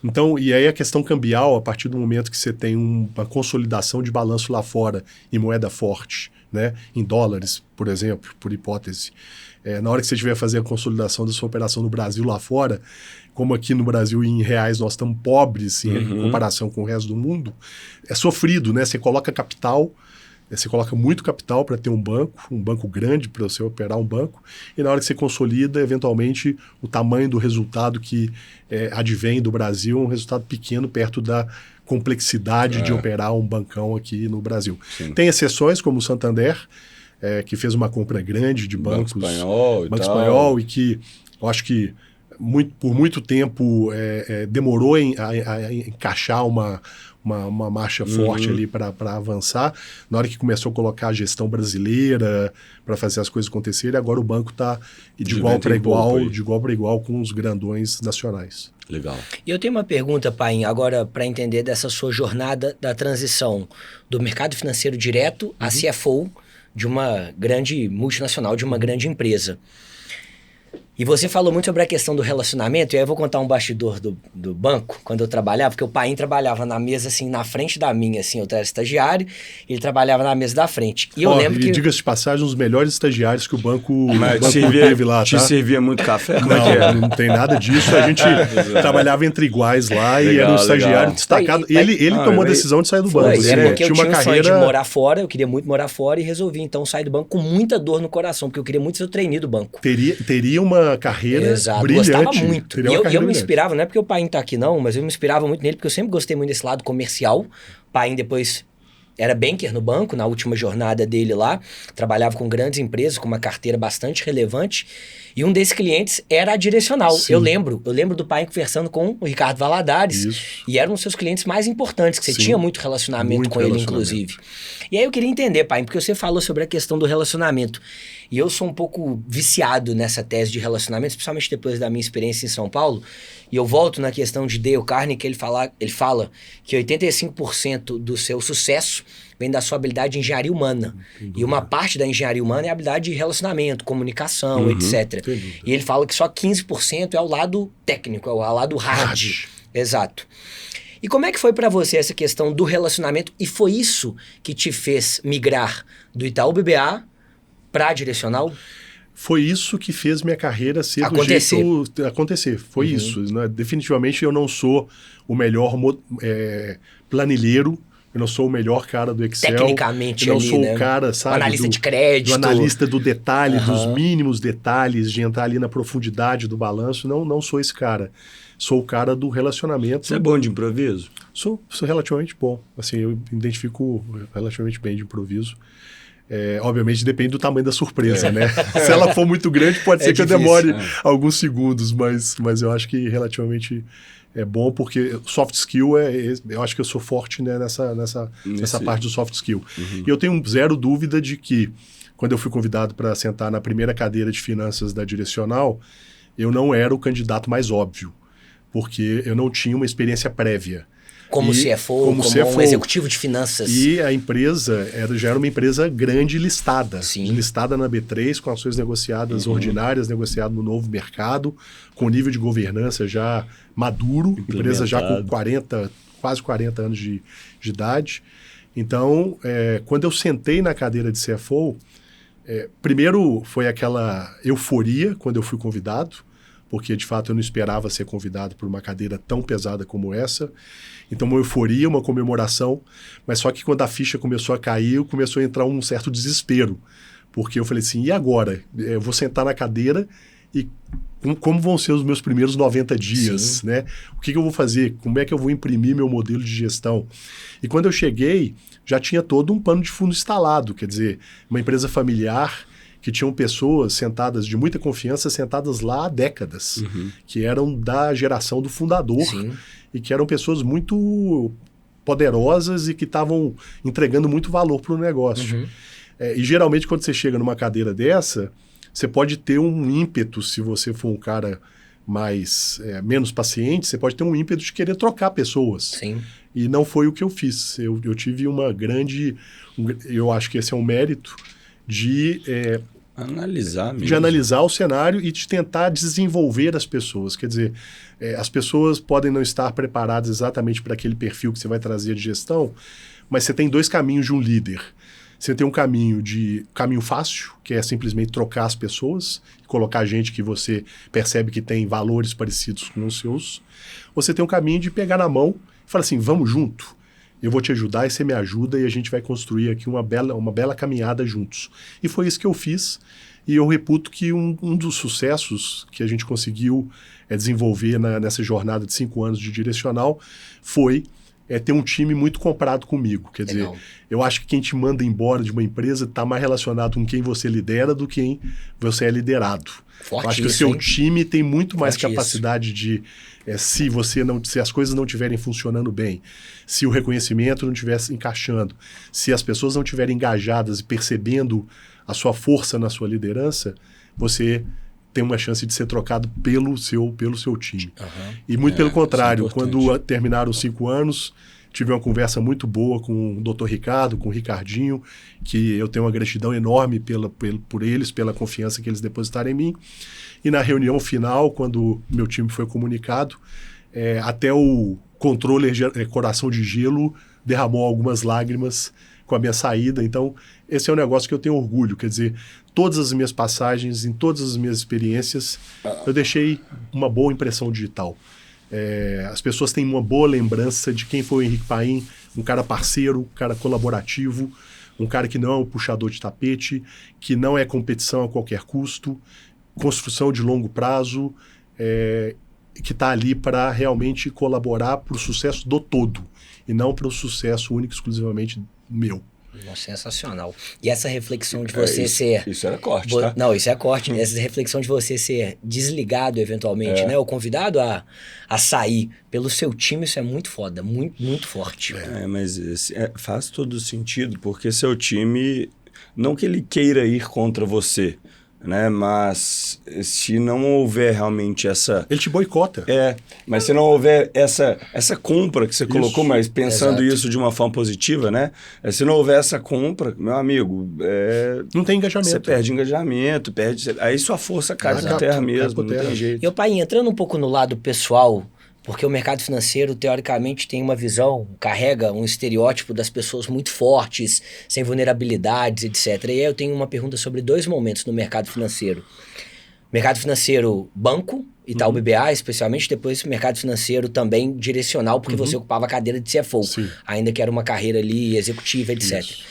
Então, e aí a questão cambial, a partir do momento que você tem uma consolidação de balanço lá fora em moeda forte, né? Em dólares, por exemplo, por hipótese. Na hora que você estiver fazendo a consolidação da sua operação no Brasil lá fora, como aqui no Brasil em reais nós estamos pobres em comparação com o resto do mundo, é sofrido, né? Você coloca capital... Você coloca muito capital para ter um banco grande para você operar um banco, e na hora que você consolida, eventualmente, o tamanho do resultado que advém do Brasil é um resultado pequeno perto da complexidade de operar um bancão aqui no Brasil. Sim. Tem exceções, como o Santander, que fez uma compra grande de bancos. Banco Espanhol, e que eu acho que por muito tempo demorou a encaixar uma marcha forte ali para avançar. Na hora que começou a colocar a gestão brasileira para fazer as coisas acontecerem, agora o banco está de igual para igual com os grandões nacionais. Legal. E eu tenho uma pergunta, Paim, agora para entender dessa sua jornada da transição do mercado financeiro direto a CFO de uma grande multinacional, de uma grande empresa. E você falou muito sobre a questão do relacionamento, e aí eu vou contar um bastidor do banco, quando eu trabalhava, porque o Paim trabalhava na mesa, assim, na frente da minha, assim, eu era estagiário, e ele trabalhava na mesa da frente. E eu lembro que... diga-se de passagem, os melhores estagiários que o banco teve lá, tá? Te servia muito café? Não tem nada disso, a gente trabalhava entre iguais lá, e era um estagiário destacado. Ele tomou a decisão de sair do banco. Porque eu tinha um sonho de morar fora, eu queria muito morar fora, e resolvi, então, sair do banco com muita dor no coração, porque eu queria muito ser o trainee do banco. Teria uma uma carreira Exato, brilhante. gostava muito. Teria E uma eu carreira me brilhante. inspirava, não é porque o Paim tá aqui não, mas eu me inspirava muito nele, porque eu sempre gostei muito desse lado comercial. Paim depois era banker no banco, na última jornada dele lá, trabalhava com grandes empresas, com uma carteira bastante relevante, e um desses clientes era a Direcional. Sim. Eu lembro do Paim conversando com o Ricardo Valadares, Isso. e era um dos seus clientes mais importantes, que você Sim. tinha muito relacionamento Muito com ele, relacionamento. inclusive. E aí eu queria entender, Paim, porque você falou sobre a questão do relacionamento, e eu sou um pouco viciado nessa tese de relacionamento, especialmente depois da minha experiência em São Paulo, e eu volto na questão de Dale Carnegie, que ele fala que 85% do seu sucesso vem da sua habilidade de engenharia humana. E uma parte da engenharia humana é a habilidade de relacionamento, comunicação, etc. E ele fala que só 15% é o lado técnico, é o lado hard. Exato. E como é que foi pra você essa questão do relacionamento? E foi isso que te fez migrar do Itaú BBA pra Direcional? Foi isso que fez minha carreira ser Acontecer. do jeito... Acontecer. Foi isso. Né? Definitivamente eu não sou o melhor planilheiro, eu não sou o melhor cara do Excel. Tecnicamente eu não ali, sou né? o cara, sabe? O analista de crédito. Do analista do detalhe, dos mínimos detalhes, de entrar ali na profundidade do balanço. Não sou esse cara. Sou o cara do relacionamento. Você é bom de improviso? Sou relativamente bom. Assim, eu identifico relativamente bem de improviso. Obviamente depende do tamanho da surpresa, né? Se ela for muito grande, pode ser que difícil, eu demore alguns segundos, mas eu acho que relativamente é bom, porque soft skill eu acho que eu sou forte, né, nessa parte do soft skill. E eu tenho zero dúvida de que, quando eu fui convidado para sentar na primeira cadeira de finanças da Direcional, eu não era o candidato mais óbvio, porque eu não tinha uma experiência prévia. Como CFO, como um executivo de finanças. E a empresa já era uma empresa grande listada. Sim. Listada na B3, com ações negociadas ordinárias, negociado no novo mercado, com nível de governança já maduro, empresa já com quase 40 anos de idade. Então, quando eu sentei na cadeira de CFO, primeiro foi aquela euforia quando eu fui convidado, porque de fato eu não esperava ser convidado por uma cadeira tão pesada como essa. Então, uma euforia, uma comemoração, mas só que quando a ficha começou a cair, começou a entrar um certo desespero, porque eu falei assim, e agora? Eu vou sentar na cadeira e como vão ser os meus primeiros 90 dias, né? O que eu vou fazer? Como é que eu vou imprimir meu modelo de gestão? E quando eu cheguei, já tinha todo um pano de fundo instalado, quer dizer, uma empresa familiar que tinham pessoas sentadas de muita confiança, sentadas lá há décadas, que eram da geração do fundador, e que eram pessoas muito poderosas e que estavam entregando muito valor para o negócio. E geralmente quando você chega numa cadeira dessa, você pode ter um ímpeto, se você for um cara menos paciente, você pode ter um ímpeto de querer trocar pessoas. Sim. E não foi o que eu fiz. Eu tive uma grande... eu acho que esse é um mérito de analisar mesmo. De analisar o cenário e de tentar desenvolver as pessoas. Quer dizer, as pessoas podem não estar preparadas exatamente para aquele perfil que você vai trazer de gestão, mas você tem dois caminhos de um líder. Você tem um caminho fácil, que é simplesmente trocar as pessoas, colocar gente que você percebe que tem valores parecidos com os seus. Você tem um caminho de pegar na mão e falar assim, vamos junto. Eu vou te ajudar e você me ajuda e a gente vai construir aqui uma bela caminhada juntos. E foi isso que eu fiz. E eu reputo que um dos sucessos que a gente conseguiu desenvolver nessa jornada de 5 anos de Direcional foi ter um time muito comprado comigo. Quer dizer, eu acho que quem te manda embora de uma empresa está mais relacionado com quem você lidera do que quem você é liderado. Forte eu acho que o seu time tem muito mais capacidade de... se as coisas não estiverem funcionando bem, se o reconhecimento não estiver encaixando, se as pessoas não estiverem engajadas e percebendo a sua força na sua liderança, você tem uma chance de ser trocado pelo seu time. E muito pelo contrário, quando terminaram os 5 anos, tive uma conversa muito boa com o Dr. Ricardo, com o Ricardinho, que eu tenho uma gratidão enorme por eles, pela confiança que eles depositaram em mim. E na reunião final, quando meu time foi comunicado, até o controller Coração de Gelo derramou algumas lágrimas com a minha saída. Então, esse é um negócio que eu tenho orgulho. Quer dizer, todas as minhas passagens, em todas as minhas experiências, eu deixei uma boa impressão digital. As pessoas têm uma boa lembrança de quem foi o Henrique Paim, um cara parceiro, um cara colaborativo, um cara que não é um puxador de tapete, que não é competição a qualquer custo, construção de longo prazo, que está ali para realmente colaborar para o sucesso do todo, e não para o sucesso único e exclusivamente meu. Sensacional. E essa reflexão de você ser... Isso era corte, tá? Não, isso é corte. Essa reflexão de você ser desligado eventualmente, né? Ou convidado a sair pelo seu time, isso é muito foda, muito, muito forte. Mas faz todo sentido, porque seu time, não que ele queira ir contra você, né? Mas se não houver realmente essa... Ele te boicota. Mas se não houver essa compra que você colocou, mas pensando isso de uma forma positiva, né? Se não houver essa compra, meu amigo... não tem engajamento. Você perde engajamento, aí sua força cai por terra mesmo, não tem jeito. E, pai, entrando um pouco no lado pessoal... Porque o mercado financeiro, teoricamente, tem uma visão, carrega um estereótipo das pessoas muito fortes, sem vulnerabilidades, etc. E aí eu tenho uma pergunta sobre 2 momentos no mercado financeiro. Mercado financeiro banco, Itaú BBA, especialmente, depois mercado financeiro também direcional, porque você ocupava a cadeira de CFO, ainda que era uma carreira ali executiva, etc. Isso.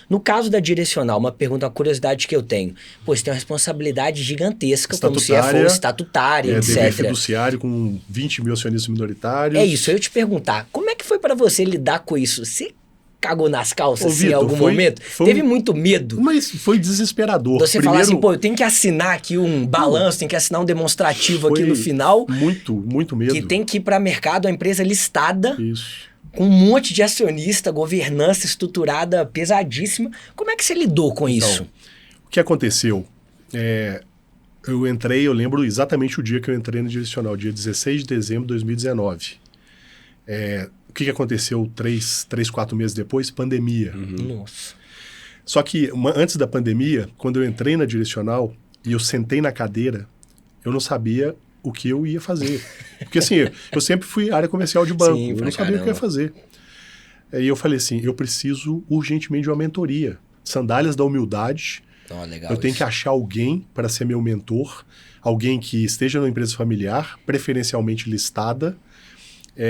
No caso da direcional, uma pergunta, uma curiosidade que eu tenho. Pô, você tem uma responsabilidade gigantesca como CFO, estatutária, etc. Dever fiduciário com 20 mil acionistas minoritários. É isso, eu ia te perguntar, como é que foi para você lidar com isso? Você cagou nas calças em algum momento? Teve muito medo? Mas foi desesperador. Você falar assim, pô, eu tenho que assinar aqui um balanço, tenho que assinar um demonstrativo aqui no final. Muito medo. Que tem que ir para mercado, a empresa listada. Isso. Com um monte de acionista, governança estruturada pesadíssima. Como é que você lidou com isso? O que aconteceu? Eu lembro exatamente o dia que eu entrei no direcional, dia 16 de dezembro de 2019. O que aconteceu 4 meses depois? Pandemia. Nossa. Só que antes da pandemia, quando eu entrei na direcional e eu sentei na cadeira, eu não sabia o que eu ia fazer. Porque assim, eu sempre fui área comercial de banco, eu não sabia o que eu ia fazer. Aí eu falei assim, eu preciso urgentemente de uma mentoria. Sandálias da humildade. Legal eu tenho que achar alguém para ser meu mentor, alguém que esteja numa empresa familiar, preferencialmente listada,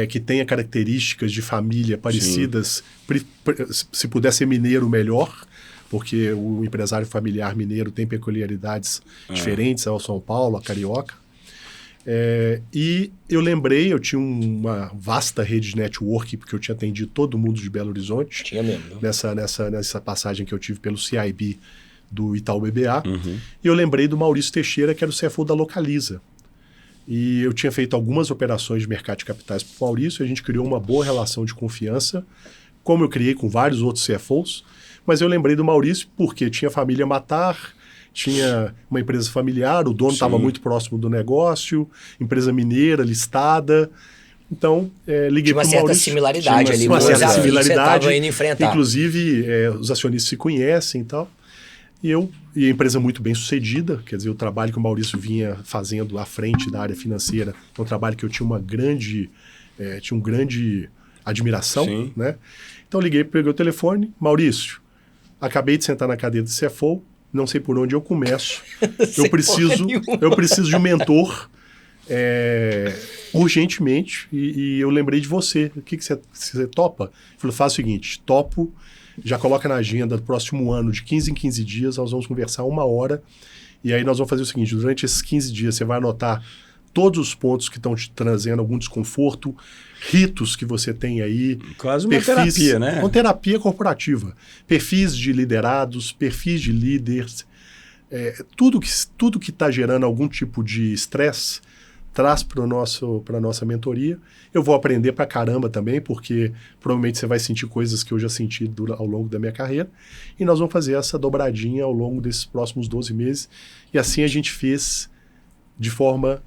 que tenha características de família parecidas, se puder ser mineiro, melhor, porque o empresário familiar mineiro tem peculiaridades diferentes ao São Paulo, a carioca. E eu lembrei, eu tinha uma vasta rede de network, porque eu tinha atendido todo mundo de Belo Horizonte. Tinha mesmo. Nessa passagem que eu tive pelo CIB do Itaú BBA. E eu lembrei do Maurício Teixeira, que era o CFO da Localiza. E eu tinha feito algumas operações de mercado de capitais para o Maurício, e a gente criou uma boa relação de confiança, como eu criei com vários outros CFOs. Mas eu lembrei do Maurício porque tinha família Matar, tinha uma empresa familiar, o dono estava muito próximo do negócio, empresa mineira, listada. Então, liguei para o Maurício. Tinha uma certa similaridade ali. Uma certa similaridade. Você indo enfrentar. Inclusive, os acionistas se conhecem e tal. E a empresa muito bem sucedida, quer dizer, o trabalho que o Maurício vinha fazendo à frente da área financeira, é um trabalho que eu tinha uma grande admiração, né? Então, liguei, peguei o telefone, Maurício, acabei de sentar na cadeira de CFO, não sei por onde eu começo. Eu preciso de um mentor urgentemente e eu lembrei de você. O que você topa? Ele falou, faz o seguinte, topo, já coloca na agenda do próximo ano, de 15 em 15 dias, nós vamos conversar 1 hora e aí nós vamos fazer o seguinte, durante esses 15 dias você vai anotar todos os pontos que estão te trazendo algum desconforto, ritos que você tem aí. Quase uma terapia, né? Uma terapia corporativa. Perfis de liderados, perfis de líderes. Tudo que está gerando algum tipo de estresse, traz para a nossa mentoria. Eu vou aprender pra caramba também, porque provavelmente você vai sentir coisas que eu já senti ao longo da minha carreira. E nós vamos fazer essa dobradinha ao longo desses próximos 12 meses. E assim a gente fez de forma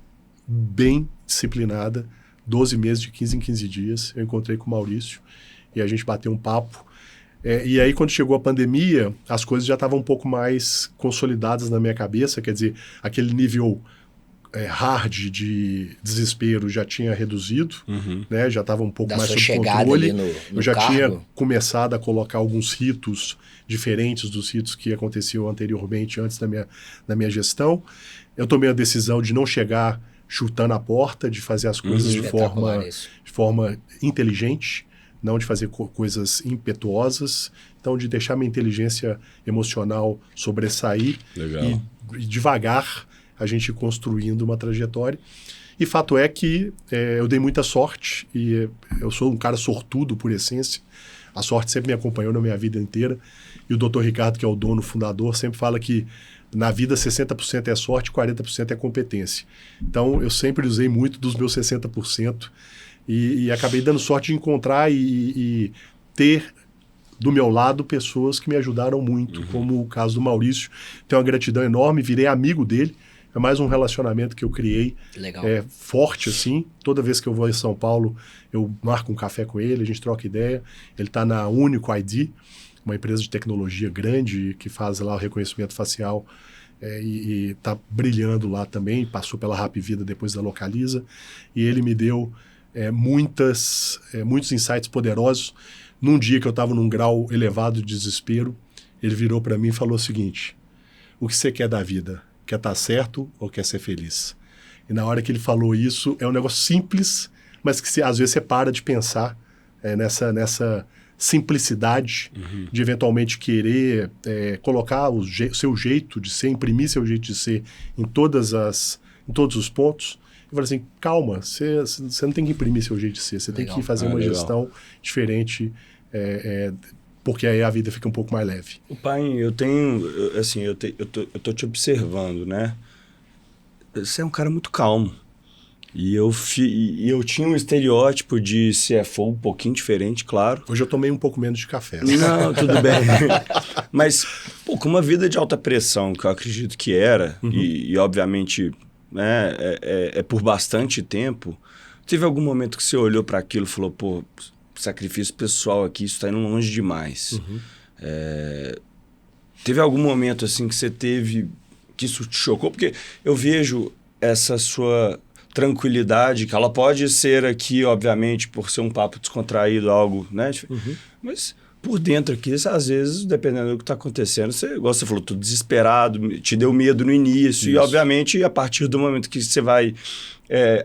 bem disciplinada, 12 meses de 15 em 15 dias. Eu encontrei com o Maurício e a gente bateu um papo. E aí, quando chegou a pandemia, as coisas já estavam um pouco mais consolidadas na minha cabeça, quer dizer, aquele nível hard de desespero já tinha reduzido, né? Já estava um pouco mais sob controle. Eu já tinha começado a colocar alguns ritos diferentes dos ritos que aconteciam anteriormente, antes da minha gestão. Eu tomei a decisão de não chegar chutando a porta, de fazer as coisas de forma inteligente, não de fazer coisas impetuosas, então de deixar minha inteligência emocional sobressair e devagar a gente ir construindo uma trajetória. E fato é que eu dei muita sorte, e eu sou um cara sortudo por essência. A sorte sempre me acompanhou na minha vida inteira. E o Dr. Ricardo, que é o dono, fundador, sempre fala que na vida 60% é sorte, 40% é competência. Então, eu sempre usei muito dos meus 60% e acabei dando sorte de encontrar e ter do meu lado pessoas que me ajudaram muito, como o caso do Maurício. Tenho uma gratidão enorme, virei amigo dele. É mais um relacionamento que eu criei. Legal. Forte, assim. Toda vez que eu vou em São Paulo, eu marco um café com ele, a gente troca ideia. Ele está na Único ID, uma empresa de tecnologia grande que faz lá o reconhecimento facial e está brilhando lá também. Passou pela Rap Vida depois da Localiza. E ele me deu muitos insights poderosos. Num dia que eu estava num grau elevado de desespero, ele virou para mim e falou o seguinte: o que você quer da vida? Quer estar certo ou quer ser feliz? E na hora que ele falou isso, é um negócio simples, mas que às vezes você para de pensar nessa simplicidade de eventualmente querer colocar o seu jeito de ser, imprimir seu jeito de ser em todos os pontos. E fala assim, calma, você não tem que imprimir seu jeito de ser, você tem que fazer uma gestão diferente, porque aí a vida fica um pouco mais leve. O pai, eu tô te observando, né? Você é um cara muito calmo. E eu tinha um estereótipo de CFO um pouquinho diferente, claro. Hoje eu tomei um pouco menos de café. Não, tudo bem. Mas, com uma vida de alta pressão, que eu acredito que era, e obviamente, né, por bastante tempo, teve algum momento que você olhou para aquilo e falou, pô, sacrifício pessoal aqui, isso está indo longe demais. Teve algum momento assim que você teve, que isso te chocou? Porque eu vejo essa sua tranquilidade, que ela pode ser aqui, obviamente, por ser um papo descontraído, algo, né? Mas por dentro aqui, às vezes, dependendo do que está acontecendo, igual você falou, tudo desesperado, te deu medo no início. Isso. E, obviamente, a partir do momento que você vai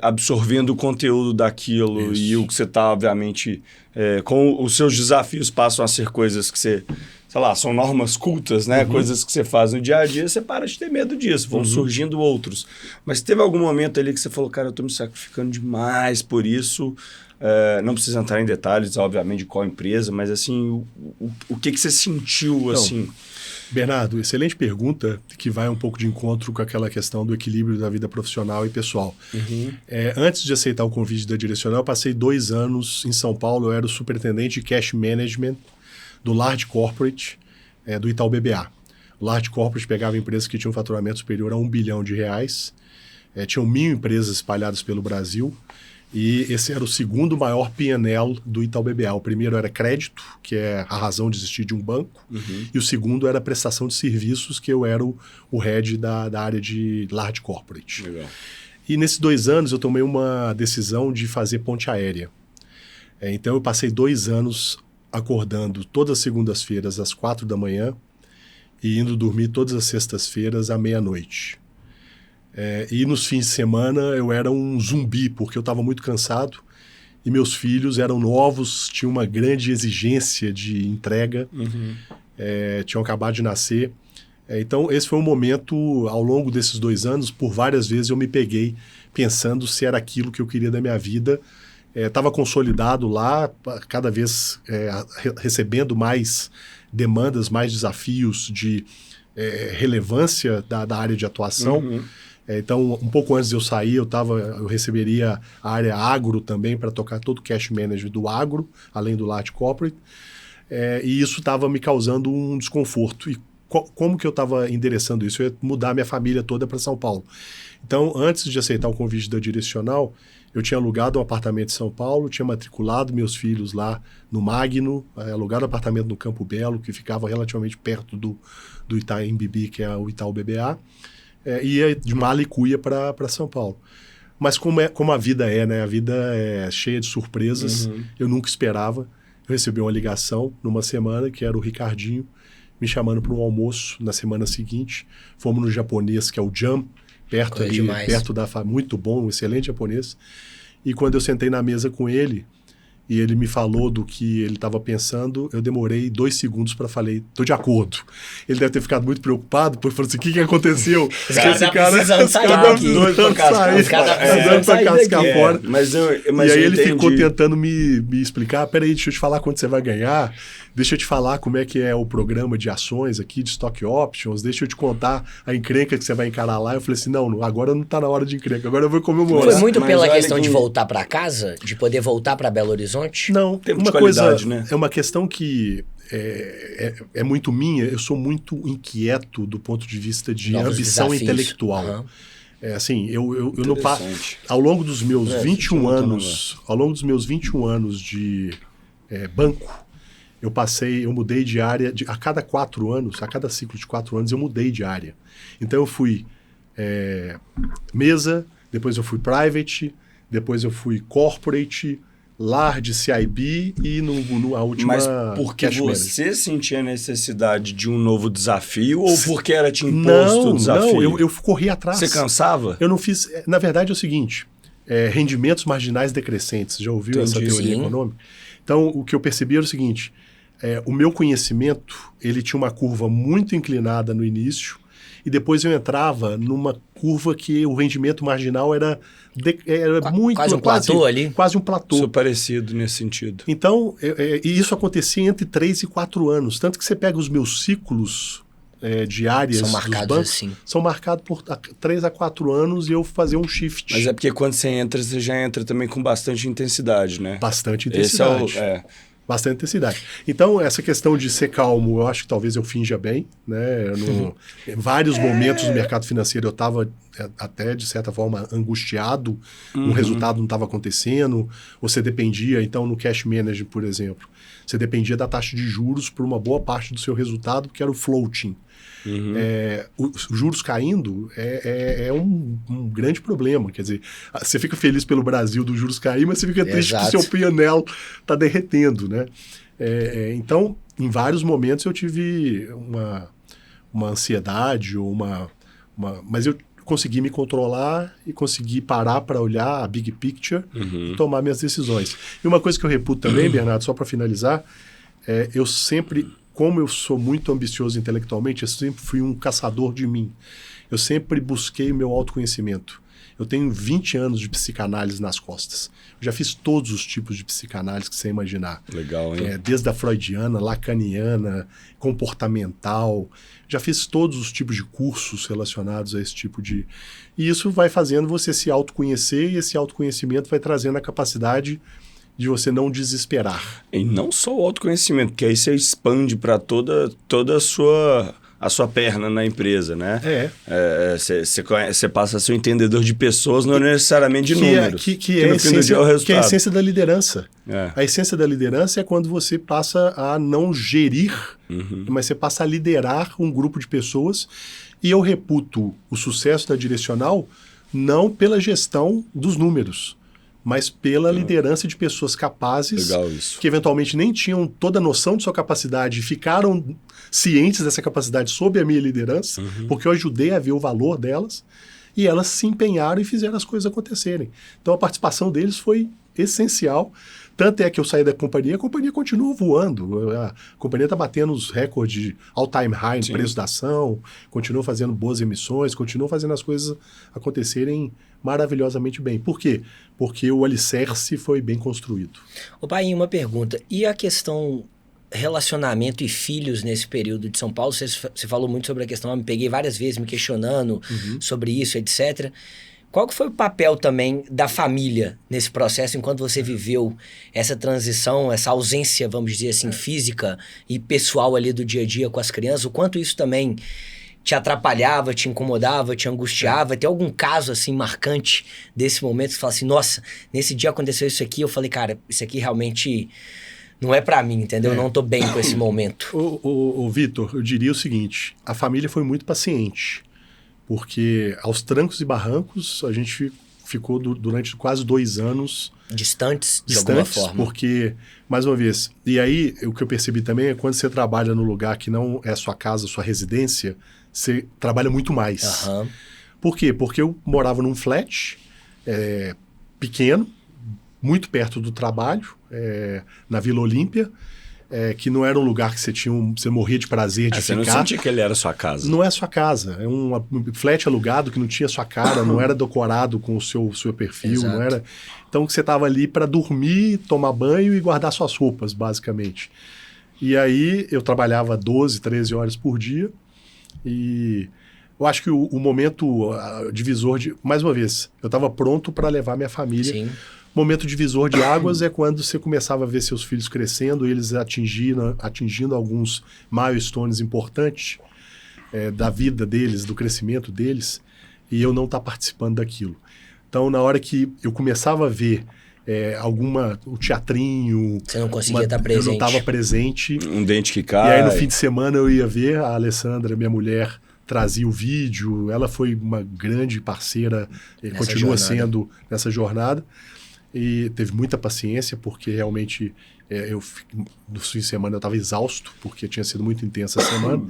absorvendo o conteúdo daquilo e o que você está, obviamente, com os seus desafios passam a ser coisas que você, sei lá, são normas cultas, né? Coisas que você faz no dia a dia, você para de ter medo disso, vão surgindo outros. Mas teve algum momento ali que você falou, cara, eu estou me sacrificando demais por isso. Não precisa entrar em detalhes, obviamente, de qual empresa, mas assim, o que você sentiu, assim? Bernardo, excelente pergunta, que vai um pouco de encontro com aquela questão do equilíbrio da vida profissional e pessoal. Antes de aceitar o convite da Direcional, eu passei 2 anos em São Paulo, eu era o superintendente de Cash Management do Large Corporate do Itaú BBA. O Large Corporate pegava empresas que tinham um faturamento superior a R$1 bilhão. Tinham 1.000 empresas espalhadas pelo Brasil. E esse era o segundo maior P&L do Itaú BBA. O primeiro era crédito, que é a razão de existir de um banco. E o segundo era prestação de serviços, que eu era o head da área de Large Corporate. Legal. E nesses 2 anos eu tomei uma decisão de fazer ponte aérea. Então eu passei 2 anos acordando todas as segundas-feiras às 4 da manhã e indo dormir todas as sextas-feiras à meia-noite. E nos fins de semana eu era um zumbi, porque eu estava muito cansado e meus filhos eram novos, tinham uma grande exigência de entrega, tinham acabado de nascer. Então esse foi um momento, ao longo desses 2 anos, por várias vezes eu me peguei pensando se era aquilo que eu queria da minha vida. Estava consolidado lá, cada vez recebendo mais demandas, mais desafios de relevância da área de atuação. Então, um pouco antes de eu sair, eu receberia a área agro também para tocar todo o cash management do agro, além do large corporate. E isso estava me causando um desconforto. E como que eu estava endereçando isso? Eu ia mudar minha família toda para São Paulo. Então, antes de aceitar o convite da Direcional, eu tinha alugado um apartamento em São Paulo, tinha matriculado meus filhos lá no Magno, alugado um apartamento no Campo Belo, que ficava relativamente perto do Itaim Bibi, que é o Itaú BBA, e ia de mala e cuia para São Paulo. Mas como a vida né? A vida é cheia de surpresas, eu nunca esperava. Eu recebi uma ligação numa semana, que era o Ricardinho, me chamando para um almoço na semana seguinte. Fomos no japonês, que é o Jam, perto da muito bom, um excelente japonês. E quando eu sentei na mesa com ele, e ele me falou do que ele estava pensando, eu demorei 2 segundos para falei, tô de acordo. Ele deve ter ficado muito preocupado, porque falou assim, o que aconteceu? Esse cara precisando sair cascar fora. Mas e aí ele ficou tentando me explicar, peraí, deixa eu te falar quanto você vai ganhar, deixa eu te falar como é que é o programa de ações aqui, de stock options, deixa eu te contar a encrenca que você vai encarar lá. Eu falei assim, não, agora não tá na hora de encrenca, agora eu vou comemorar. Foi muito pela questão de voltar para casa, de poder voltar para Belo Horizonte? Não, tempo de qualidade, né? É uma questão que é muito minha, eu sou muito inquieto do ponto de vista de novos ambição desafios. intelectual. Uhum. Assim, eu não passo. Ao longo dos meus 21 anos de banco, eu mudei de área, a cada 4 anos, a cada ciclo de 4 anos eu mudei de área. Então eu fui mesa, depois eu fui private, depois eu fui corporate, large CIB e a última... Mas porque você sentia a necessidade de um novo desafio ou porque era te imposto o desafio? Não, eu corri atrás. Você cansava? Eu não fiz... Na verdade é o seguinte, rendimentos marginais decrescentes. Já ouviu essa teoria econômica? Então, o que eu percebi era o seguinte, o meu conhecimento, ele tinha uma curva muito inclinada no início e depois eu entrava numa curva que o rendimento marginal era muito... Quase um platô ali? Quase um platô. Sou parecido nesse sentido. Então, e isso acontecia entre 3 e 4 anos. Tanto que você pega os meus ciclos de áreas são marcados dos bancos, assim. São marcados por 3 a 4 anos e eu fazer um shift. Mas é porque quando você já entra também com bastante intensidade, né? Bastante intensidade. Esse bastante intensidade. Então, essa questão de ser calmo, eu acho que talvez eu finja bem, né? Em vários momentos no mercado financeiro eu estava até, de certa forma, angustiado, o resultado não estava acontecendo, você dependia, então, no cash management, por exemplo, você dependia da taxa de juros por uma boa parte do seu resultado, porque era o floating. Os juros caindo é um grande problema. Quer dizer, você fica feliz pelo Brasil dos juros cair, mas você fica triste que o seu P&L está derretendo, né? Então, em vários momentos eu tive uma ansiedade ou mas eu consegui me controlar e consegui parar para olhar a big picture e tomar minhas decisões. E uma coisa que eu reputo também, Bernardo, só para finalizar, eu sempre... Como eu sou muito ambicioso intelectualmente, eu sempre fui um caçador de mim. Eu sempre busquei o meu autoconhecimento. Eu tenho 20 anos de psicanálise nas costas. Eu já fiz todos os tipos de psicanálise que você imaginar. Legal, hein? Desde a freudiana, lacaniana, comportamental. Já fiz todos os tipos de cursos relacionados a esse tipo de... E isso vai fazendo você se autoconhecer e esse autoconhecimento vai trazendo a capacidade de você não desesperar. E não só o autoconhecimento, porque aí você expande para toda a sua perna na empresa, né? Você passa a ser um entendedor de pessoas, não necessariamente de números. Que é a essência da liderança. A essência da liderança é quando você passa a não gerir, mas você passa a liderar um grupo de pessoas. E eu reputo o sucesso da Direcional não pela gestão dos números, mas pela liderança de pessoas capazes, que eventualmente nem tinham toda a noção de sua capacidade e ficaram cientes dessa capacidade sob a minha liderança, porque eu ajudei a ver o valor delas, e elas se empenharam e fizeram as coisas acontecerem. Então a participação deles foi essencial, tanto é que eu saí da companhia, a companhia continua voando, a companhia está batendo os recordes de all-time high no preço da ação, continua fazendo boas emissões, continua fazendo as coisas acontecerem maravilhosamente bem. Por quê? Porque o alicerce foi bem construído. Ô pai, uma pergunta. E a questão relacionamento e filhos nesse período de São Paulo? Você falou muito sobre a questão, eu me peguei várias vezes me questionando sobre isso, etc. Qual que foi o papel também da família nesse processo, enquanto você viveu essa transição, essa ausência, vamos dizer assim, física e pessoal ali do dia a dia com as crianças? O quanto isso também te atrapalhava, te incomodava, te angustiava? Tem algum caso, assim, marcante desse momento que você fala assim, nossa, nesse dia aconteceu isso aqui, eu falei, cara, isso aqui realmente não é pra mim, entendeu? Eu não tô bem com esse momento. Ô Vitor, eu diria o seguinte, a família foi muito paciente, porque aos trancos e barrancos a gente ficou durante quase 2 anos... Distantes, de alguma forma. Porque, mais uma vez, e aí o que eu percebi também é quando você trabalha no lugar que não é sua casa, sua residência, você trabalha muito mais. Por quê? Porque eu morava num flat pequeno, muito perto do trabalho, na Vila Olímpia, que não era um lugar que você morria de prazer de Você ficar. não sentia que ele era sua casa. Não é sua casa, é um flat alugado que não tinha sua cara, não era decorado com o seu perfil, Exato. não era... Então você estava ali para dormir, tomar banho e guardar suas roupas, basicamente. E aí eu trabalhava 12, 13 horas por dia e eu acho que o momento divisor mais uma vez, eu estava pronto para levar minha família. Sim. Momento divisor de águas é quando você começava a ver seus filhos crescendo, eles atingindo alguns milestones importantes da vida deles, do crescimento deles, e eu não estar participando daquilo. Então, na hora que eu começava a ver o teatrinho... Você não conseguia estar presente. Eu não estava presente. Um dente que cai. E aí, no fim de semana, eu ia ver a Alessandra, minha mulher, trazia o vídeo. Ela foi uma grande parceira, continua sendo nessa jornada. E teve muita paciência, porque realmente no fim de semana eu estava exausto, porque tinha sido muito intensa a semana.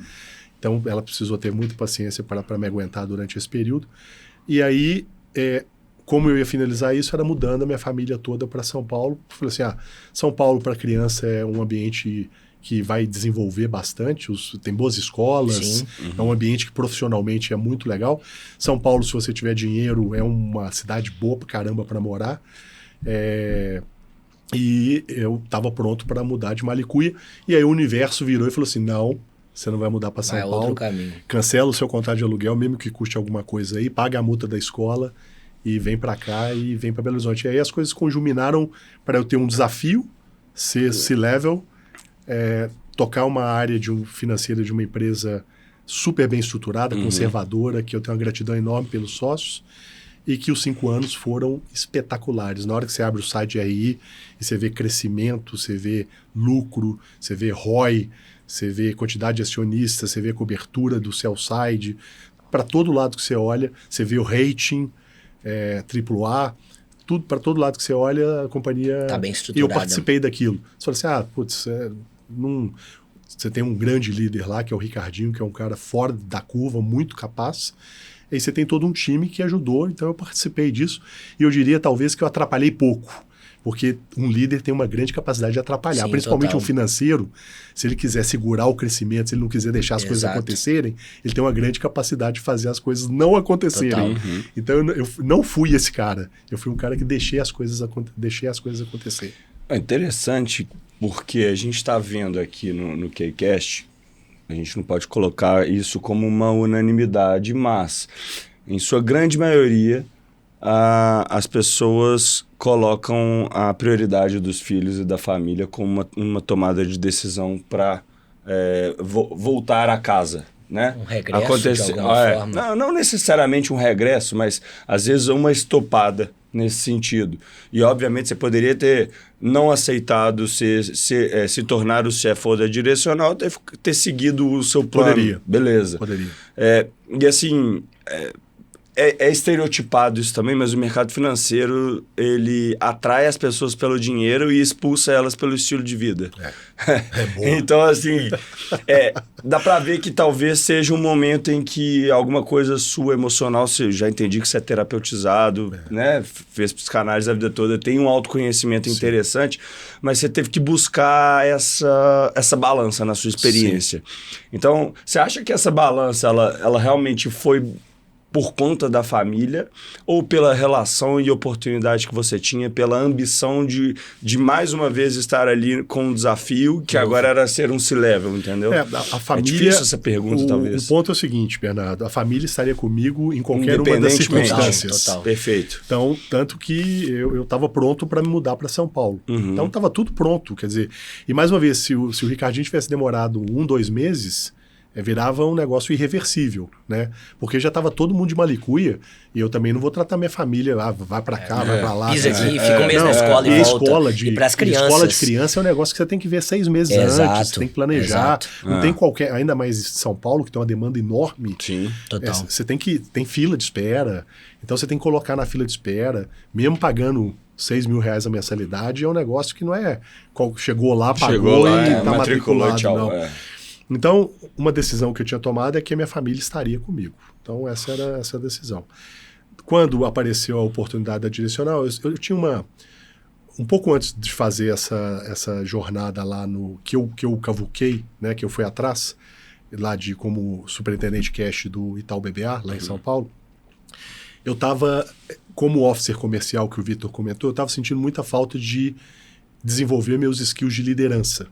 Então, ela precisou ter muita paciência para me aguentar durante esse período. E aí, como eu ia finalizar isso, era mudando a minha família toda para São Paulo. Falei assim, São Paulo para criança é um ambiente que vai desenvolver bastante, tem boas escolas, é um ambiente que profissionalmente é muito legal. São Paulo, se você tiver dinheiro, é uma cidade boa pra caramba para morar. E eu estava pronto para mudar de Malicuia. E aí o universo virou e falou assim, não, você não vai mudar para São Paulo. Outro caminho. Cancela o seu contrato de aluguel, mesmo que custe alguma coisa aí, paga a multa da escola e vem para cá e vem para Belo Horizonte. E aí as coisas conjuminaram para eu ter um desafio, ser C-level, tocar uma área financeira de uma empresa super bem estruturada, conservadora, que eu tenho uma gratidão enorme pelos sócios, e que os 5 anos foram espetaculares. Na hora que você abre o site de RI e você vê crescimento, você vê lucro, você vê ROI, você vê quantidade de acionistas, você vê cobertura do sell side, para todo lado que você olha, você vê o rating, AAA, tudo, para todo lado que você olha, a companhia... Tá bem E estruturada. eu participei daquilo. Você fala assim, você tem um grande líder lá, que é o Ricardinho, que é um cara fora da curva, muito capaz. E aí você tem todo um time que ajudou, então eu participei disso. E eu diria, talvez, que eu atrapalhei pouco. Porque um líder tem uma grande capacidade de atrapalhar. Sim, principalmente total. um financeiro, se ele quiser segurar o crescimento, se ele não quiser deixar as coisas acontecerem, ele tem uma grande capacidade de fazer as coisas não acontecerem. Então eu não fui esse cara. Eu fui um cara que deixei as coisas acontecerem. É interessante, porque a gente está vendo aqui no KCast, a gente não pode colocar isso como uma unanimidade, mas, em sua grande maioria, as pessoas colocam a prioridade dos filhos e da família como uma tomada de decisão para voltar a casa. Né? Um regresso de alguma forma. Não necessariamente um regresso, mas às vezes uma estopada nesse sentido. E obviamente você poderia ter não aceitado se tornar o CFO da Direcional, ter seguido o seu plano. Poderia. Beleza. Poderia. E assim... É estereotipado isso também, mas o mercado financeiro, ele atrai as pessoas pelo dinheiro e expulsa elas pelo estilo de vida. Bom. Então, assim, dá pra ver que talvez seja um momento em que alguma coisa sua emocional, você já entendi que você é terapeutizado, né? Fez psicanálise a vida toda, tem um autoconhecimento interessante, mas você teve que buscar essa balança na sua experiência. Sim. Então, você acha que essa balança, ela realmente foi por conta da família ou pela relação e oportunidade que você tinha, pela ambição de mais uma vez estar ali com um desafio que agora era ser um C-level, entendeu? A família, é difícil essa pergunta, talvez. O ponto é o seguinte, Bernardo, a família estaria comigo em qualquer uma das circunstâncias. Total. Perfeito. Então, tanto que eu estava pronto para me mudar para São Paulo. Então, estava tudo pronto, quer dizer... E mais uma vez, se o Ricardinho tivesse demorado 1, 2 meses... virava um negócio irreversível, né? Porque já estava todo mundo de Malicuia e eu também não vou tratar minha família lá, vai para cá, vai para lá. Pisa aqui, fica um mês na escola e volta. E para as crianças. Escola de criança é um negócio que você tem que ver 6 meses antes, você tem que planejar. Não tem qualquer, ainda mais em São Paulo, que tem uma demanda enorme. Sim, total. Você tem fila de espera, então você tem que colocar na fila de espera, mesmo pagando R$6.000 a mensalidade, é um negócio que não é chegou lá, pagou e está matriculado, tchau, não. Então, uma decisão que eu tinha tomado é que a minha família estaria comigo. Então, essa era essa decisão. Quando apareceu a oportunidade da Direcional, eu tinha um pouco antes de fazer essa jornada lá que eu cavuquei, né, que eu fui atrás, lá como superintendente cash do Itaú BBA, lá em São Paulo, eu estava, como officer comercial que o Vitor comentou, eu estava sentindo muita falta de desenvolver meus skills de liderança.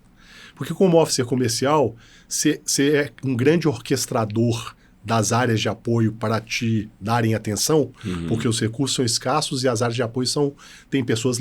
Porque como officer comercial, você é um grande orquestrador das áreas de apoio para te darem atenção, porque os recursos são escassos e as áreas de apoio têm pessoas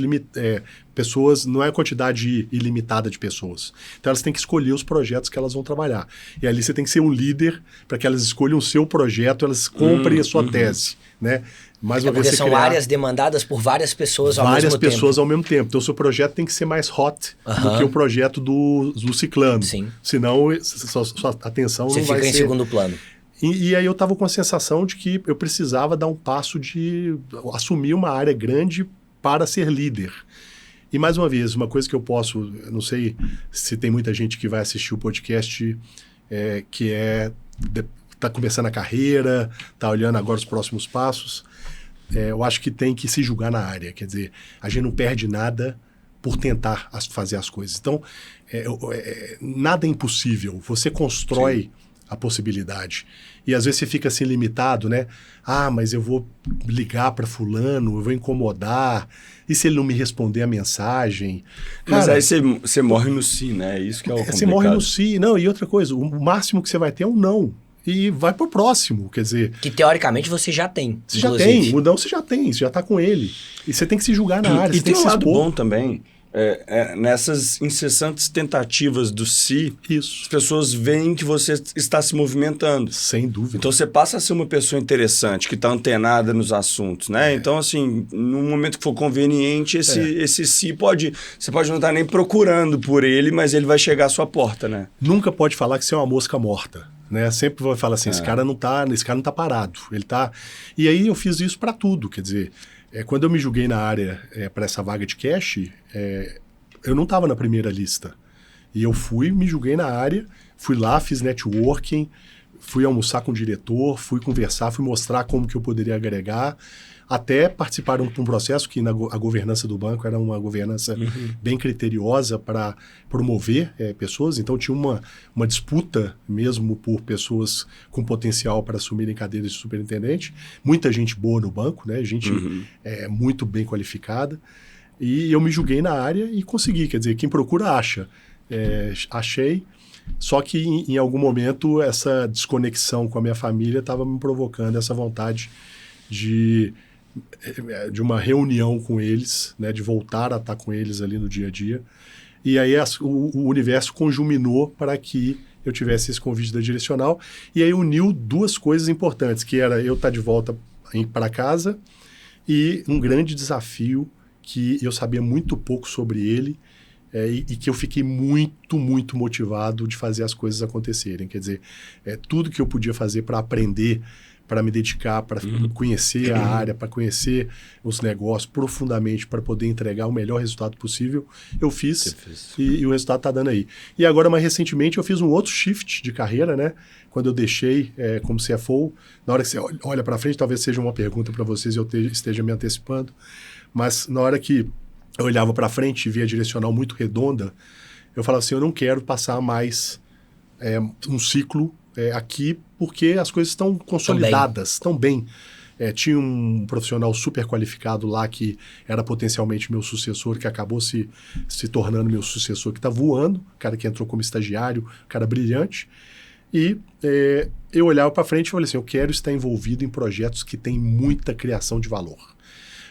não é a quantidade ilimitada de pessoas. Então elas têm que escolher os projetos que elas vão trabalhar. E ali você tem que ser um líder para que elas escolham o seu projeto, elas comprem a sua tese, né? Mais uma vez, porque são áreas demandadas por várias pessoas ao mesmo tempo. Várias pessoas ao mesmo tempo. Então o seu projeto tem que ser mais hot do que o projeto do ciclano. Sim. Senão sua atenção você não vai ser... Você fica em segundo plano. E aí eu estava com a sensação de que eu precisava dar um passo de assumir uma área grande para ser líder. E mais uma vez, uma coisa que eu não sei se tem muita gente que vai assistir o podcast que está começando a carreira, está olhando agora os próximos passos. Eu acho que tem que se julgar na área. Quer dizer, a gente não perde nada por tentar fazer as coisas. Então, nada é impossível. Você constrói a possibilidade. E às vezes você fica assim limitado, né? Ah, mas eu vou ligar para fulano, eu vou incomodar. E se ele não me responder a mensagem? Mas Cara, aí você morre no sim, né? Isso que é o complicado. Você morre no sim. Não, e outra coisa, o máximo que você vai ter é um não. E vai pro próximo, quer dizer... Que teoricamente você já tem. Você já tem, o não você já tem, você já tá com ele. E você tem que se julgar na área. E tem um lado bom também. Nessas incessantes tentativas do si, as pessoas veem que você está se movimentando. Sem dúvida. Então você passa a ser uma pessoa interessante, que está antenada nos assuntos, né? Então, assim, no momento que for conveniente, esse si você pode não estar nem procurando por ele, mas ele vai chegar à sua porta, né? Nunca pode falar que você é uma mosca morta, né? Sempre vai falar assim, esse cara não tá parado, ele tá... E aí eu fiz isso para tudo, quer dizer... quando eu me julguei na área para essa vaga de cash, eu não estava na primeira lista. E eu me julguei na área, fui lá, fiz networking, fui almoçar com o diretor, fui conversar, fui mostrar como que eu poderia agregar, até participar de um processo que a governança do banco era uma governança bem criteriosa para promover pessoas. Então tinha uma disputa mesmo por pessoas com potencial para assumirem cadeiras de superintendente. Muita gente boa no banco, né? Gente muito bem qualificada. E eu me julguei na área e consegui. Quer dizer, quem procura acha. Achei. Só que em algum momento essa desconexão com a minha família estava me provocando essa vontade de uma reunião com eles, né, de voltar a estar com eles ali no dia a dia. E aí o universo conjuminou para que eu tivesse esse convite da Direcional. E aí uniu duas coisas importantes, que era eu estar de volta para casa e um grande desafio que eu sabia muito pouco sobre ele e que eu fiquei muito, muito motivado de fazer as coisas acontecerem. Quer dizer, tudo que eu podia fazer para aprender, para me dedicar, para conhecer a área, para conhecer os negócios profundamente, para poder entregar o melhor resultado possível, eu fiz e o resultado está dando aí. E agora, mais recentemente, eu fiz um outro shift de carreira, né? Quando eu deixei como CFO, na hora que você olha para frente, talvez seja uma pergunta para vocês e eu esteja me antecipando, mas na hora que eu olhava para frente e via a Direcional muito redonda, eu falava assim, eu não quero passar mais um ciclo aqui, porque as coisas estão consolidadas, estão bem. Tinha um profissional super qualificado lá que era potencialmente meu sucessor, que acabou se tornando meu sucessor, que está voando, cara que entrou como estagiário, cara brilhante. E eu olhava para frente e falei assim, eu quero estar envolvido em projetos que têm muita criação de valor.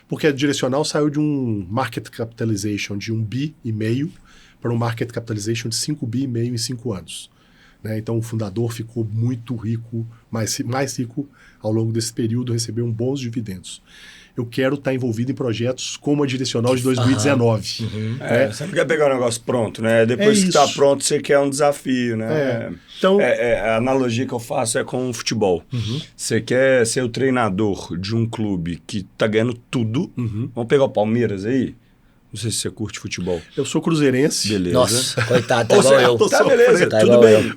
Porque a Direcional saiu de um market capitalization de 1,5 bi para um market capitalization de 5,5 bi em 5 anos. Né? Então o fundador ficou muito rico, mais rico ao longo desse período, recebeu bons dividendos. Eu quero estar envolvido em projetos como a Direcional de 2019. Você não quer pegar o negócio pronto, né? Depois que está pronto, você quer um desafio, né? Então, a analogia que eu faço é com o futebol. Você quer ser o treinador de um clube que está ganhando tudo. Vamos pegar o Palmeiras aí? Não sei se você curte futebol. Eu sou cruzeirense. Beleza. Nossa, coitado, tá igual eu. Tá, beleza, tudo bem.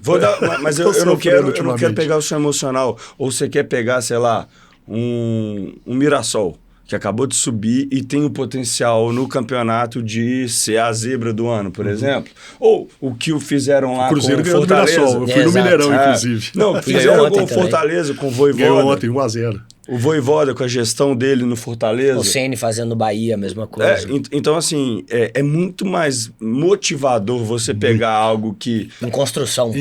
Mas eu não quero pegar o seu emocional. Ou você quer pegar, sei lá, um Mirassol, que acabou de subir e tem o potencial no campeonato de ser a zebra do ano, por exemplo. Ou o que fizeram lá o Cruzeiro com o ganhou do Mirassol. Eu fui no Mineirão, inclusive. Não, fizeram com o Fortaleza, com o Voivoda. Ganhou ontem, 1-0. O Voivoda com a gestão dele no Fortaleza. O Ceni fazendo no Bahia, a mesma coisa. Então, assim, é muito mais motivador você pegar algo que... Em construção.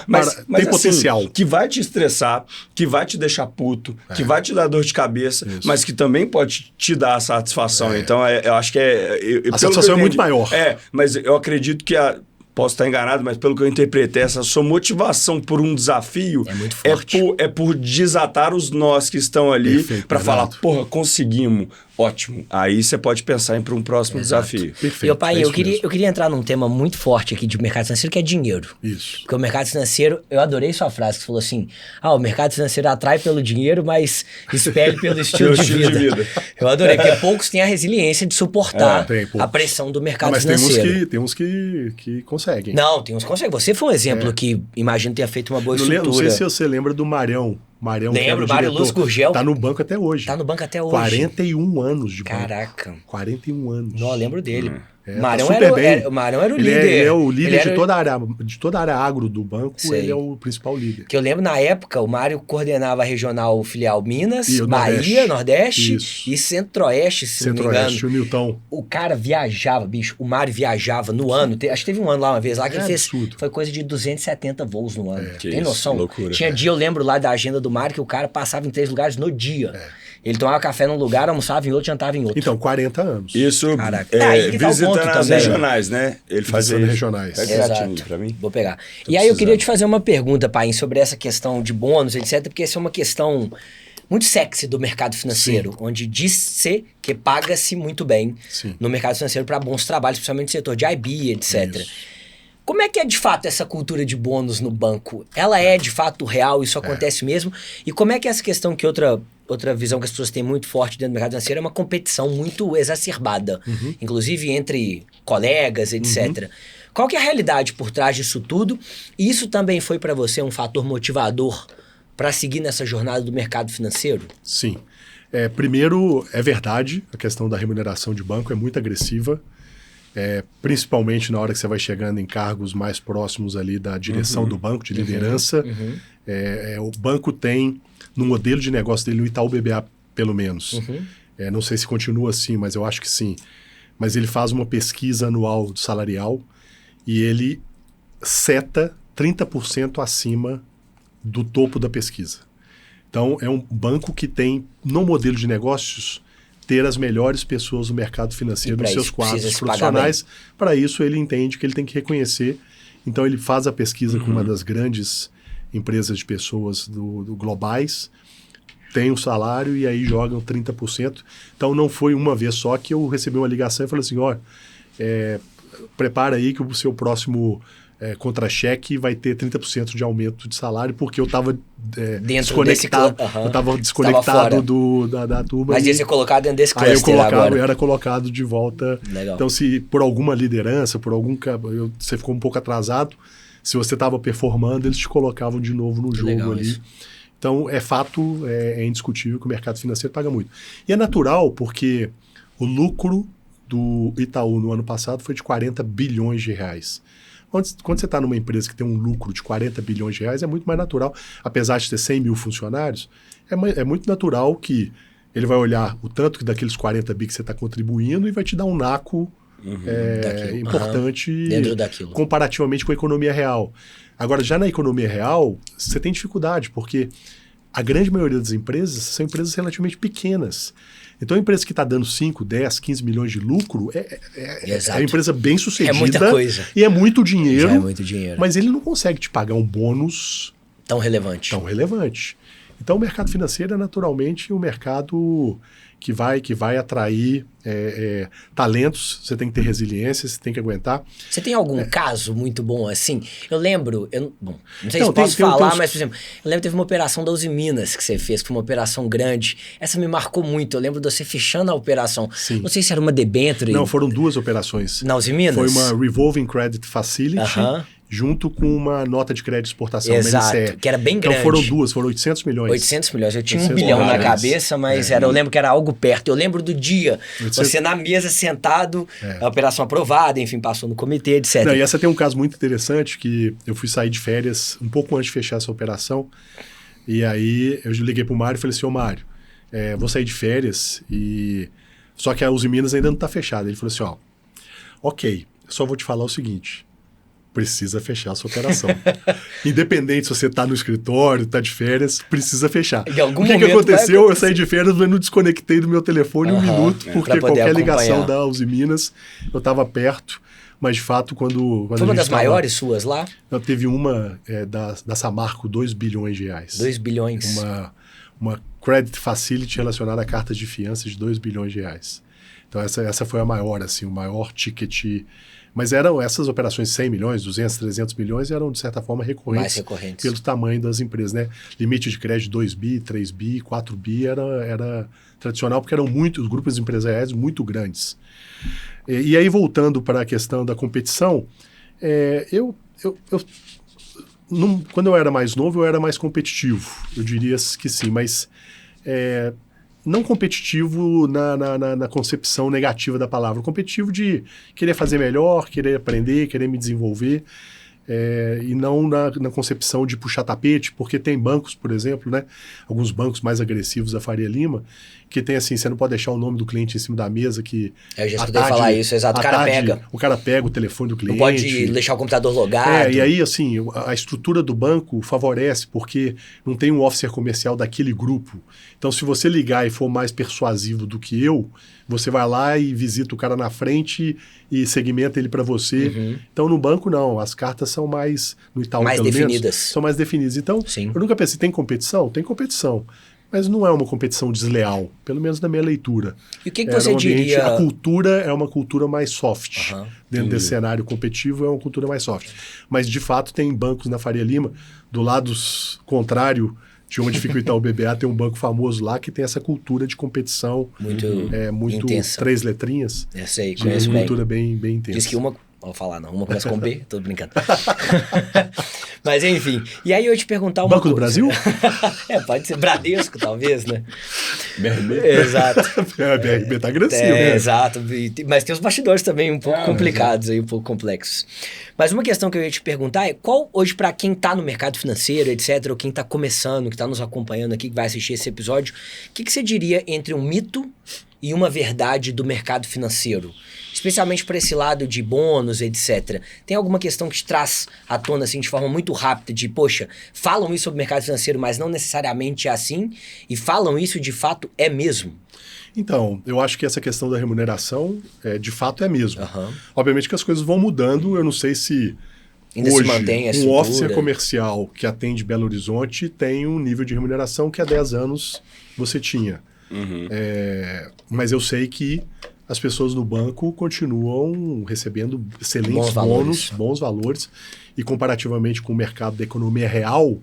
Mas tem potencial. Assim, que vai te estressar, que vai te deixar puto, que vai te dar dor de cabeça, mas que também pode te dar a satisfação. Então, eu acho que a satisfação é muito maior. Mas eu acredito que posso estar enganado, mas pelo que eu interpretei, essa sua motivação por um desafio é muito forte. É por desatar os nós que estão ali para falar, porra, conseguimos. Ótimo. Aí você pode pensar em para um próximo desafio. Perfeito. E, pai, eu queria entrar num tema muito forte aqui de mercado financeiro, que é dinheiro. Isso. Porque o mercado financeiro, eu adorei sua frase, que você falou assim, o mercado financeiro atrai pelo dinheiro, mas expele pelo estilo de vida. Eu adorei, porque poucos têm a resiliência de suportar a pressão do mercado financeiro. Mas tem uns que conseguem. Não, tem uns que conseguem. Você foi um exemplo que, imagino, tenha feito uma boa estrutura. Não sei se você lembra do Marião. Lembro, Mário Lúcio Gurgel. Tá no banco até hoje. 41 anos de banco. Caraca. 41 anos. Não, lembro dele. O Marião era o líder. Ele é o líder de toda a área agro do banco, ele é o principal líder. Que eu lembro, na época, o Mário coordenava a regional filial Minas, Bahia, Nordeste e Centro-Oeste, se não me engano. Centro-Oeste, o Milton. O cara viajava, bicho, o Mário viajava no ano, acho que teve um ano lá uma vez lá que ele fez, foi coisa de 270 voos no ano. Tem noção? Loucura. Tinha dia, eu lembro lá da agenda do Mário, que o cara passava em 3 lugares no dia. Ele tomava café num lugar, almoçava em outro, jantava em outro. Então, 40 anos. Isso, visitando as regionais, né? Ele fazia regionais. Exato. Pra mim. Vou pegar. E aí eu queria te fazer uma pergunta, pai, sobre essa questão de bônus, etc, porque essa é uma questão muito sexy do mercado financeiro, onde diz-se que paga-se muito bem no mercado financeiro para bons trabalhos, especialmente no setor de IB, etc. Isso. Como é que é de fato essa cultura de bônus no banco? Ela é de fato real, isso acontece mesmo? E como é que é essa questão que outra visão que as pessoas têm muito forte dentro do mercado financeiro é uma competição muito exacerbada, inclusive entre colegas, etc. Qual que é a realidade por trás disso tudo? E isso também foi para você um fator motivador para seguir nessa jornada do mercado financeiro? Sim. Primeiro, é verdade, a questão da remuneração de banco é muito agressiva, principalmente na hora que você vai chegando em cargos mais próximos ali da direção do banco, de liderança. O banco tem, no modelo de negócio dele, no Itaú BBA, pelo menos. Não sei se continua assim, mas eu acho que sim. Mas ele faz uma pesquisa anual salarial e ele seta 30% acima do topo da pesquisa. Então, é um banco que tem, no modelo de negócios, ter as melhores pessoas no mercado financeiro nos seus quadros profissionais. Para isso, ele entende que ele tem que reconhecer. Então, ele faz a pesquisa com uma das grandes empresas de pessoas do globais, tem um salário e aí jogam 30%. Então, não foi uma vez só que eu recebi uma ligação e falei assim, prepara aí que o seu próximo contra-cheque vai ter 30% de aumento de salário, porque eu estava desconectado. Eu estava desconectado da turma. Mas ia ser colocado dentro desse cluster eu era colocado de volta. Legal. Então, se por alguma liderança, você ficou um pouco atrasado, se você estava performando, eles te colocavam de novo no jogo ali. Isso. Então, é fato, é indiscutível que o mercado financeiro paga muito. E é natural, porque o lucro do Itaú no ano passado foi de 40 bilhões de reais. Quando você está numa empresa que tem um lucro de 40 bilhões de reais, é muito mais natural. Apesar de ter 100 mil funcionários, é muito natural que ele vai olhar o tanto que daqueles 40 bi que você está contribuindo e vai te dar um naco importante dentro daquilo, comparativamente com a economia real. Agora, já na economia real, você tem dificuldade, porque a grande maioria das empresas são empresas relativamente pequenas. Então, a empresa que está dando 5, 10, 15 milhões de lucro é uma empresa bem sucedida. É muita coisa. E é muito dinheiro. Já é muito dinheiro. Mas ele não consegue te pagar um bônus tão relevante. Então, o mercado financeiro é naturalmente um mercado que vai atrair talentos. Você tem que ter resiliência, você tem que aguentar. Você tem algum caso muito bom assim? Eu lembro, não sei se posso falar, mas, por exemplo, eu lembro que teve uma operação da Uzi Minas que você fez, que foi uma operação grande. Essa me marcou muito. Eu lembro de você fechando a operação. Sim. Não sei se era uma debênture. Não, foram 2 operações. Na Uzi Minas? Foi uma Revolving Credit Facility junto com uma nota de crédito de exportação. Exato, MNCE. que era bem grande. Então foram duas, foram 800 milhões. 800 milhões. Eu tinha 1 800 bilhão na milhões. cabeça, mas eu lembro que era algo perto. Eu lembro do dia, 800. você na mesa sentado, a operação aprovada, enfim, passou no comitê, etc. Não, e essa tem um caso muito interessante, que eu fui sair de férias um pouco antes de fechar essa operação, e aí eu liguei pro Mário e falei assim, ô Mário, vou sair de férias, só que a Uzi Minas ainda não está fechada. Ele falou assim, ok, só vou te falar o seguinte, precisa fechar a sua operação. Independente se você está no escritório, está de férias, precisa fechar. O que aconteceu? Eu saí de férias, mas não desconectei do meu telefone um minuto, porque qualquer ligação da Uzi Minas, eu estava perto, mas de fato, quando foi uma das maiores suas lá? Teve uma da Samarco, 2 bilhões de reais. 2 bilhões. Uma credit facility relacionada a cartas de fiança de 2 bilhões de reais. Então essa foi a maior, assim, o maior ticket. Mas eram essas operações de 100 milhões, 200, 300 milhões, eram de certa forma recorrentes. Mais recorrentes. Pelo tamanho das empresas, né? Limite de crédito 2 bi, 3 bi, 4 bi era tradicional, porque eram os grupos empresariais muito grandes. E aí, voltando para a questão da competição, quando eu era mais novo, eu era mais competitivo. Eu diria que sim, mas não competitivo na concepção negativa da palavra. Competitivo de querer fazer melhor, querer aprender, querer me desenvolver. E não na concepção de puxar tapete, porque tem bancos, por exemplo, né, alguns bancos mais agressivos da Faria Lima, que tem assim, você não pode deixar o nome do cliente em cima da mesa, que eu já escutei falar isso, exato, o cara pega o telefone do cliente. Não pode deixar o computador logado. E aí, assim, a estrutura do banco favorece, porque não tem um officer comercial daquele grupo. Então, se você ligar e for mais persuasivo do que eu, você vai lá e visita o cara na frente e segmenta ele para você. Uhum. Então, no banco, não. As cartas são mais, no Itaú, mais pelo definidas. menos, são mais definidas. Então, sim, eu nunca pensei, tem competição? Tem competição. Mas não é uma competição desleal, pelo menos na minha leitura. E o que você diria? A cultura é uma cultura mais soft. Dentro desse cenário competitivo, é uma cultura mais soft. Mas, de fato, tem bancos na Faria Lima, do lado contrário de onde fica o Itaú BBA, tem um banco famoso lá que tem essa cultura de competição muito intensa. 3 letrinhas. Eu sei, conheço bem. Cultura bem intensa. Diz que uma... Vou falar não, uma começa com B, tô brincando. Mas enfim, e aí eu ia te perguntar uma Banco coisa. do Brasil? Pode ser Bradesco, talvez, né? BRB. Exato. A BRB tá agressivo, né? Exato, mas tem os bastidores também um pouco complicados, aí, um pouco complexos. Mas uma questão que eu ia te perguntar é qual hoje para quem tá no mercado financeiro, etc, ou quem tá começando, que tá nos acompanhando aqui, que vai assistir esse episódio, o que você diria entre um mito e uma verdade do mercado financeiro? Especialmente para esse lado de bônus, etc. Tem alguma questão que te traz à tona assim, de forma muito rápida, de, poxa, falam isso sobre o mercado financeiro, mas não necessariamente é assim, e falam isso de fato é mesmo? Então, eu acho que essa questão da remuneração, de fato, é mesmo. Obviamente que as coisas vão mudando, eu não sei se ainda hoje se mantém a um officer comercial que atende Belo Horizonte tem um nível de remuneração que há 10 anos você tinha. Mas eu sei que as pessoas no banco continuam recebendo excelentes bons valores, e comparativamente com o mercado da economia real,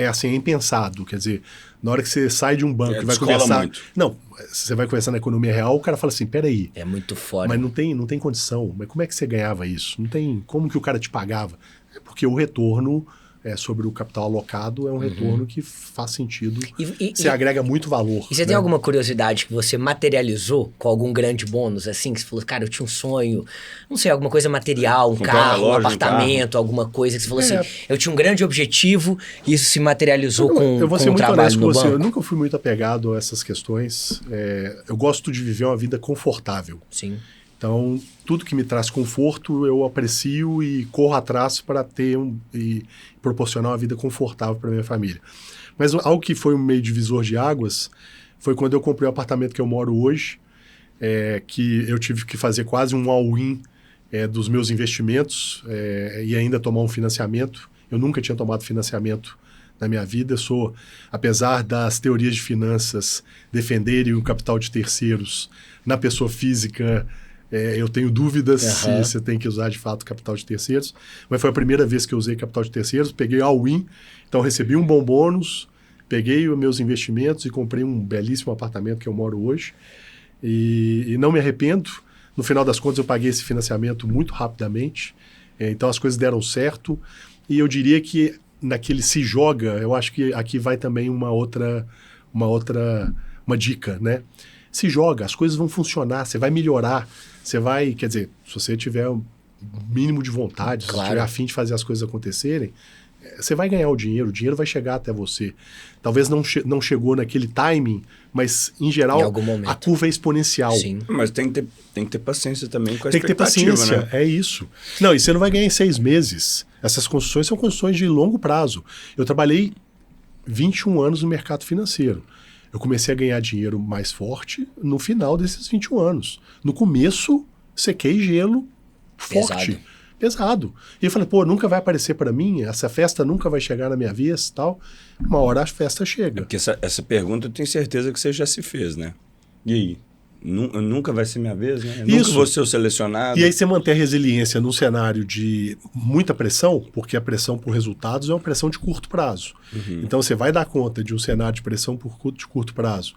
assim, é impensado. Quer dizer, na hora que você sai de um banco e vai conversar... Muito. Não, você vai conversar na economia real, o cara fala assim, peraí. É muito foda. Mas não tem condição. Mas como é que você ganhava isso? Não tem... Como que o cara te pagava? É porque o retorno... sobre o capital alocado, é um retorno que faz sentido, você agrega muito valor. E você tem alguma curiosidade que você materializou com algum grande bônus, assim, que você falou, cara, eu tinha um sonho, não sei, alguma coisa material, um carro, um apartamento, alguma coisa que você falou assim, eu tinha um grande objetivo e isso se materializou com o trabalho no banco? Eu nunca fui muito apegado a essas questões. Eu gosto de viver uma vida confortável. Sim. Então, tudo que me traz conforto, eu aprecio e corro atrás para ter e proporcionar uma vida confortável para minha família. Mas algo que foi um meio divisor de águas foi quando eu comprei o apartamento que eu moro hoje, que eu tive que fazer quase um all-in dos meus investimentos e ainda tomar um financiamento. Eu nunca tinha tomado financiamento na minha vida. Apesar das teorias de finanças defenderem o capital de terceiros na pessoa física, eu tenho dúvidas se você tem que usar de fato capital de terceiros, mas foi a primeira vez que eu usei capital de terceiros, peguei all-in, então recebi um bom bônus, peguei os meus investimentos e comprei um belíssimo apartamento que eu moro hoje, e não me arrependo. No final das contas eu paguei esse financiamento muito rapidamente, Então as coisas deram certo e eu diria que naquele se joga, eu acho que aqui vai também uma dica, né? Se joga, as coisas vão funcionar, você vai melhorar, você vai, quer dizer, se você tiver um mínimo de vontade, se você tiver a fim de fazer as coisas acontecerem, você vai ganhar o dinheiro vai chegar até você. Talvez não chegou naquele timing, mas em geral a curva é exponencial. Sim. Mas tem que ter paciência também com a expectativa, tem que ter paciência, né? É isso. Não, e você não vai ganhar em 6 meses. Essas construções são construções de longo prazo. Eu trabalhei 21 anos no mercado financeiro. Eu comecei a ganhar dinheiro mais forte no final desses 21 anos. No começo, sequei gelo forte. Pesado. E eu falei, nunca vai aparecer para mim, essa festa nunca vai chegar na minha vez e tal. Uma hora a festa chega. Porque essa pergunta eu tenho certeza que você já se fez, né? E aí? Nunca vai ser minha vez, né? Nunca vou ser o selecionado. E aí você manter a resiliência num cenário de muita pressão, porque a pressão por resultados é uma pressão de curto prazo. Então você vai dar conta de um cenário de pressão de curto prazo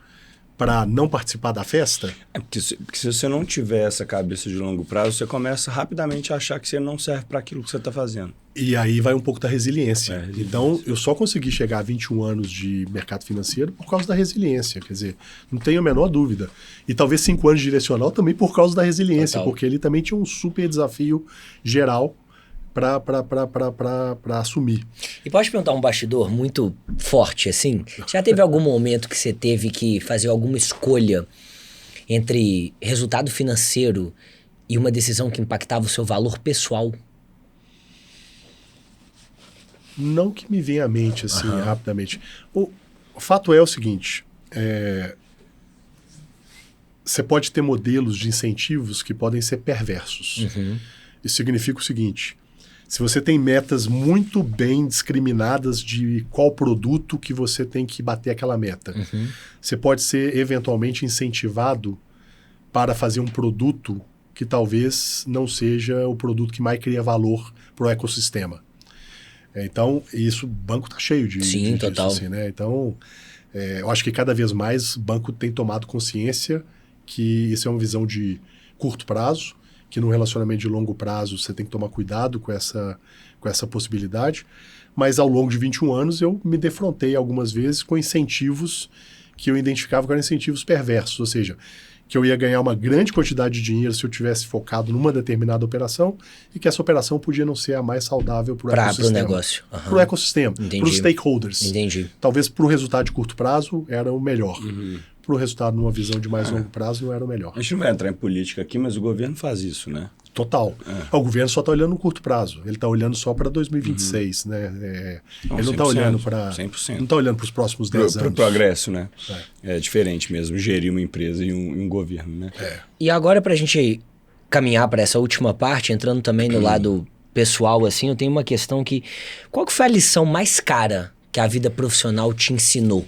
para não participar da festa? Porque se você não tiver essa cabeça de longo prazo, você começa rapidamente a achar que você não serve para aquilo que você está fazendo. E aí vai um pouco da resiliência. Então, eu só consegui chegar a 21 anos de mercado financeiro por causa da resiliência. Quer dizer, não tenho a menor dúvida. E talvez 5 anos de direcional também por causa da resiliência, porque ele também tinha um super desafio geral para assumir. E pode perguntar um bastidor muito forte, assim? Já teve algum momento que você teve que fazer alguma escolha entre resultado financeiro e uma decisão que impactava o seu valor pessoal? Não que me venha à mente, assim, rapidamente. O fato é o seguinte, você pode ter modelos de incentivos que podem ser perversos. Isso significa o seguinte: se você tem metas muito bem discriminadas de qual produto que você tem que bater aquela meta, você pode ser eventualmente incentivado para fazer um produto que talvez não seja o produto que mais cria valor para o ecossistema. Então, o banco está cheio disso, total. Assim, né? Então, eu acho que cada vez mais o banco tem tomado consciência que isso é uma visão de curto prazo, que num relacionamento de longo prazo você tem que tomar cuidado com essa possibilidade. Mas ao longo de 21 anos eu me defrontei algumas vezes com incentivos que eu identificava que eram incentivos perversos, ou seja, que eu ia ganhar uma grande quantidade de dinheiro se eu tivesse focado numa determinada operação e que essa operação podia não ser a mais saudável para o ecossistema. Para o negócio. Para o ecossistema, para os stakeholders. Entendi. Talvez para o resultado de curto prazo era o melhor. Para o resultado numa visão de mais longo prazo não era o melhor. A gente não vai entrar em política aqui, mas o governo faz isso, né? Total. O governo só está olhando no curto prazo. Ele está olhando só para 2026, né? Ele não está olhando para... 100%. Não está olhando para os próximos 10 anos. Para o progresso, né? É diferente mesmo, gerir uma empresa e um governo, né? E agora, para a gente caminhar para essa última parte, entrando também no lado pessoal, assim, eu tenho uma questão que... Qual que foi a lição mais cara que a vida profissional te ensinou?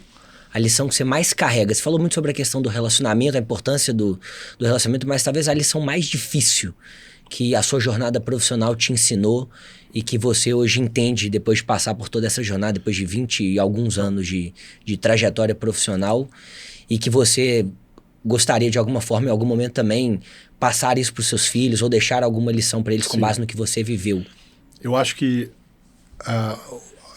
A lição que você mais carrega? Você falou muito sobre a questão do relacionamento, a importância do relacionamento, mas talvez a lição mais difícil que a sua jornada profissional te ensinou e que você hoje entende depois de passar por toda essa jornada, depois de 20 e alguns anos de trajetória profissional, e que você gostaria de alguma forma, em algum momento também, passar isso para os seus filhos ou deixar alguma lição para eles com base no que você viveu? Eu acho que a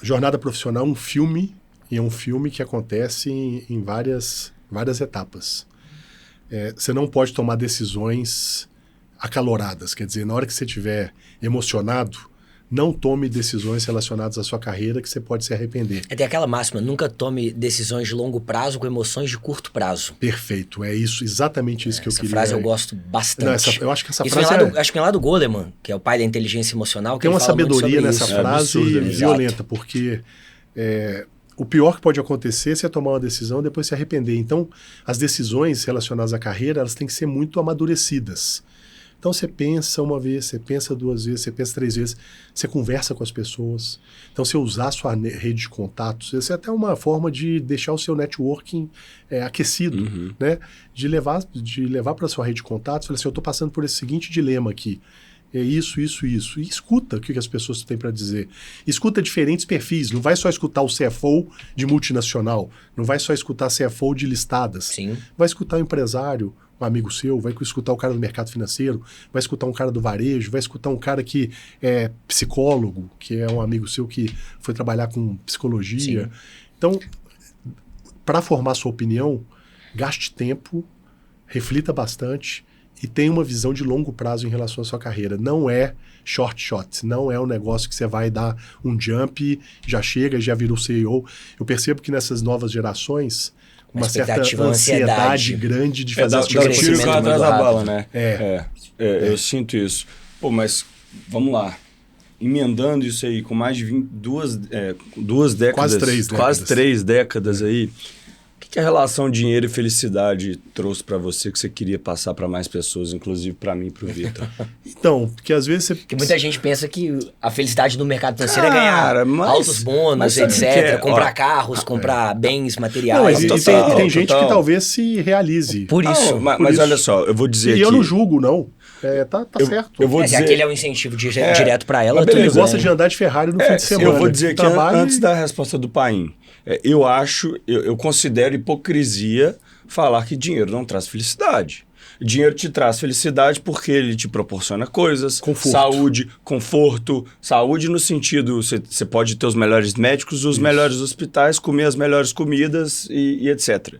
jornada profissional é um filme, e é um filme que acontece em várias etapas. Você não pode tomar decisões acaloradas, quer dizer, na hora que você estiver emocionado, não tome decisões relacionadas à sua carreira que você pode se arrepender. Tem aquela máxima, nunca tome decisões de longo prazo com emoções de curto prazo. Perfeito, é isso, exatamente isso que eu queria. Essa frase eu gosto bastante. Eu acho que essa isso frase acho que vem lá do Goleman, que é o pai da inteligência emocional. Que tem uma sabedoria nessa frase absurda, violenta, porque o pior que pode acontecer é você tomar uma decisão e depois se arrepender. Então, as decisões relacionadas à carreira, elas têm que ser muito amadurecidas. Então, você pensa uma vez, você pensa 2 vezes, você pensa 3 vezes, você conversa com as pessoas. Então, você usar a sua rede de contatos, isso é até uma forma de deixar o seu networking aquecido, né? De levar para a sua rede de contatos, falar assim, eu estou passando por esse seguinte dilema aqui. é isso. E escuta o que as pessoas têm para dizer. Escuta diferentes perfis. Não vai só escutar o CFO de multinacional. Não vai só escutar CFO de listadas. Sim. Vai escutar o empresário, um amigo seu. Vai escutar o cara do mercado financeiro. Vai escutar um cara do varejo. Vai escutar um cara que é psicólogo, que é um amigo seu que foi trabalhar com psicologia. Sim. Então, para formar sua opinião, gaste tempo, reflita bastante e tenha uma visão de longo prazo em relação à sua carreira. Não é shot, não é um negócio que você vai dar um jump, já chega, já virou CEO. Eu percebo que nessas novas gerações, uma certa ansiedade grande de fazer as coisas. Dá tiro atrás da bala, né? Eu sinto isso. Pô, mas vamos lá. Emendando isso aí, com mais de 2 décadas... Quase 3 décadas aí... O que a relação dinheiro e felicidade trouxe para você que você queria passar para mais pessoas, inclusive para mim e para o Vitor? Então, porque às vezes você... Porque muita gente pensa que a felicidade no mercado financeiro é ganhar altos bônus, etc. Comprar carros, comprar bens materiais. Não, tem gente que talvez se realize. Por isso. Mas olha só, eu vou dizer eu não julgo, não. Tá certo. Eu vou dizer... Se aquele é um incentivo direto para ela... Ele gosta de andar de Ferrari no fim de semana. Eu vou dizer que antes da resposta do Paim, eu considero hipocrisia falar que dinheiro não traz felicidade. Dinheiro te traz felicidade porque ele te proporciona coisas, saúde, conforto. Saúde no sentido, você pode ter os melhores médicos, os melhores hospitais, comer as melhores comidas e etc.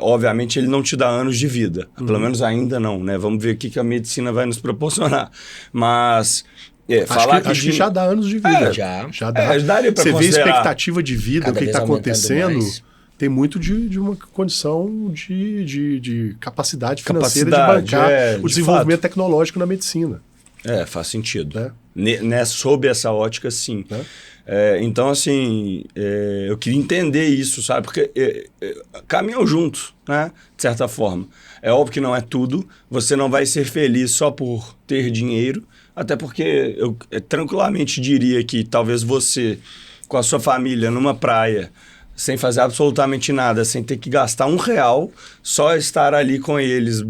Obviamente ele não te dá anos de vida, pelo menos ainda não, né? Vamos ver o que a medicina vai nos proporcionar. Mas... acho que já dá anos de vida. Já dá. Você vê a expectativa de vida, o que está acontecendo, tem muito de uma condição de capacidade financeira de bancar o desenvolvimento tecnológico na medicina. Faz sentido. Sob essa ótica, sim. Então, assim, eu queria entender isso, sabe? Porque caminham juntos, né? De certa forma. É óbvio que não é tudo. Você não vai ser feliz só por ter dinheiro. Até porque eu tranquilamente diria que talvez você, com a sua família, numa praia, sem fazer absolutamente nada, sem ter que gastar R$1, só estar ali com eles,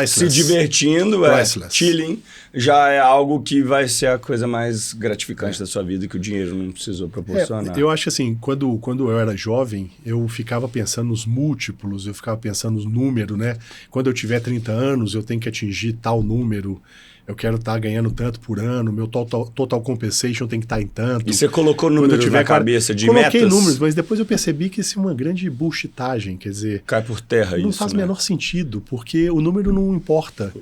se divertindo, chilling, já é algo que vai ser a coisa mais gratificante da sua vida, que o dinheiro não precisou proporcionar. Eu acho assim, quando eu era jovem, eu ficava pensando nos múltiplos, eu ficava pensando nos números, né? Quando eu tiver 30 anos, eu tenho que atingir tal número. Eu quero estar ganhando tanto por ano, meu total compensation tem que estar em tanto. E você colocou números na cabeça de Coloquei metas? Números, mas depois eu percebi que isso é uma grande bullshitagem, quer dizer... Cai por terra isso, não faz o menor sentido, porque o número não importa.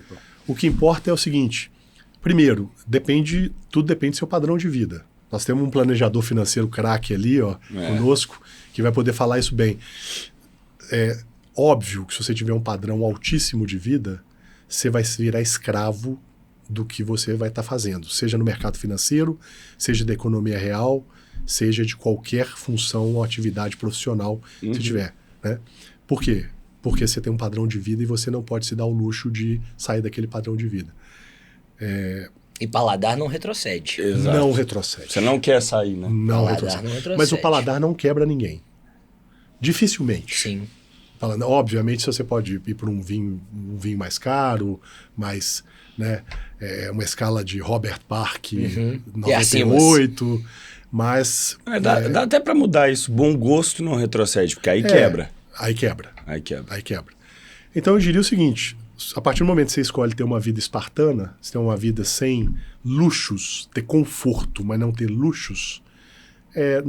O que importa é o seguinte, primeiro, tudo depende do seu padrão de vida. Nós temos um planejador financeiro craque ali, conosco, que vai poder falar isso bem. É óbvio que se você tiver um padrão altíssimo de vida, você vai virar escravo do que você vai estar fazendo, seja no mercado financeiro, seja da economia real, seja de qualquer função ou atividade profissional que você tiver. Né? Por quê? Porque você tem um padrão de vida e você não pode se dar o luxo de sair daquele padrão de vida. E paladar não retrocede. Exato. Não retrocede. Você não quer sair, né? Não retrocede. Mas o paladar não quebra ninguém. Dificilmente. Sim. Obviamente, você pode ir para um vinho mais caro, mais... né, uma escala de Robert Park 98, mas... Dá até para mudar isso. Bom gosto não retrocede, porque aí quebra. Aí quebra. Então eu diria o seguinte, a partir do momento que você escolhe ter uma vida espartana, você tem uma vida sem luxos, ter conforto, mas não ter luxos,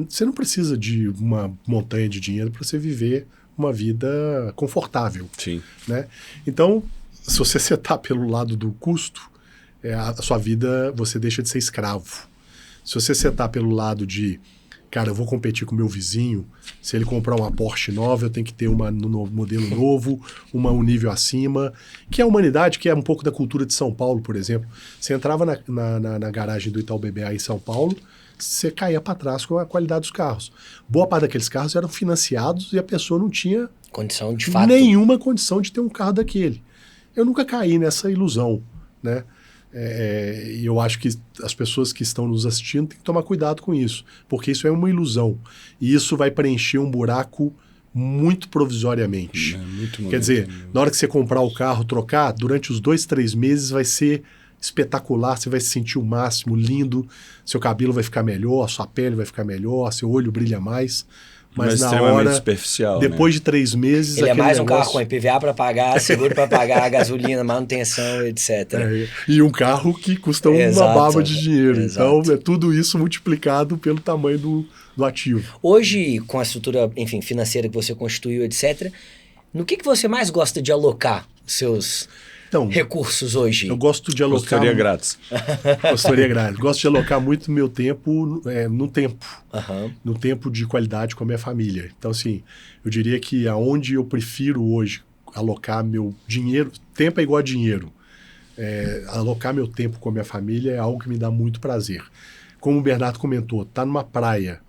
você não precisa de uma montanha de dinheiro para você viver uma vida confortável. Sim. Né? Então, se você setar pelo lado do custo, a sua vida, você deixa de ser escravo. Se você setar pelo lado de, cara, eu vou competir com o meu vizinho, se ele comprar uma Porsche nova, eu tenho que ter um modelo novo, um nível acima, que é a humanidade, que é um pouco da cultura de São Paulo, por exemplo. Você entrava na garagem do Itaú BBA em São Paulo, você caía para trás com a qualidade dos carros. Boa parte daqueles carros eram financiados e a pessoa não tinha condição de fato. Nenhuma condição de ter um carro daquele. Eu nunca caí nessa ilusão, né? E eu acho que as pessoas que estão nos assistindo têm que tomar cuidado com isso, porque isso é uma ilusão. E isso vai preencher um buraco muito provisoriamente. Quer dizer, na hora que você comprar o carro, trocar, durante os 2, 3 meses vai ser espetacular, você vai se sentir o máximo, lindo, seu cabelo vai ficar melhor, sua pele vai ficar melhor, seu olho brilha mais. Mas na extremamente hora, superficial, depois de 3 meses... Ele é mais um negócio... carro com IPVA para pagar, seguro para pagar, gasolina, manutenção, etc. E um carro que custa uma baba de dinheiro. Exato. Então, é tudo isso multiplicado pelo tamanho do ativo. Hoje, com a estrutura, enfim, financeira que você constituiu, etc., no que você mais gosta de alocar seus recursos hoje? Eu gosto de alocar... Consultoria grátis. Consultoria grátis. Gosto de alocar muito meu tempo no tempo. Uhum. No tempo de qualidade com a minha família. Então, assim, eu diria que aonde eu prefiro hoje alocar meu dinheiro... Tempo é igual a dinheiro. Alocar meu tempo com a minha família é algo que me dá muito prazer. Como o Bernardo comentou, tá numa praia...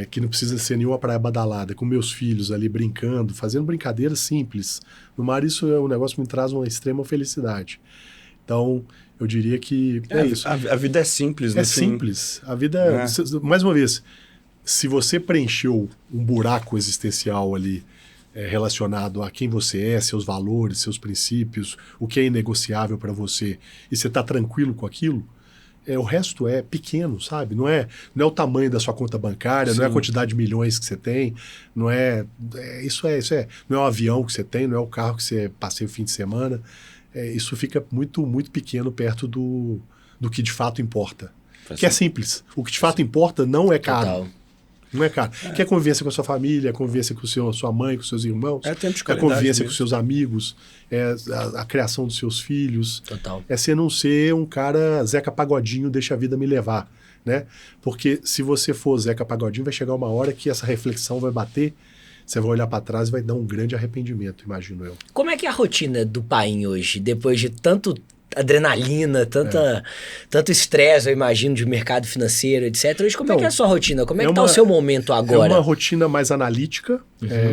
que não precisa ser nenhuma praia badalada, com meus filhos ali brincando, fazendo brincadeiras simples. No mar, isso é um negócio que me traz uma extrema felicidade. Então, eu diria que é isso. A vida é simples, né? É simples. A vida, mais uma vez, se você preencheu um buraco existencial ali relacionado a quem você é, seus valores, seus princípios, o que é inegociável para você, e você está tranquilo com aquilo, o resto é pequeno, sabe? Não é o tamanho da sua conta bancária, não é a quantidade de milhões que você tem, não isso não é o avião que você tem, não é o carro que você passeia o fim de semana. Isso fica muito, muito pequeno perto do que de fato importa. Que é simples. O que de fato importa não é caro. Total. Não é caro. Que é convivência com a sua família, convivência com sua mãe, com seus irmãos. Tempo de qualidade. Convivência com seus amigos, a criação dos seus filhos. Total. É você não ser um cara Zeca Pagodinho, deixa a vida me levar, né? Porque se você for Zeca Pagodinho, vai chegar uma hora que essa reflexão vai bater, você vai olhar para trás e vai dar um grande arrependimento, imagino eu. Como é que é a rotina do Paim hoje, depois de tanto adrenalina, tanto estresse, eu imagino, de mercado financeiro, etc. Hoje, como é que é a sua rotina? Como é que está o seu momento agora? É uma rotina mais analítica.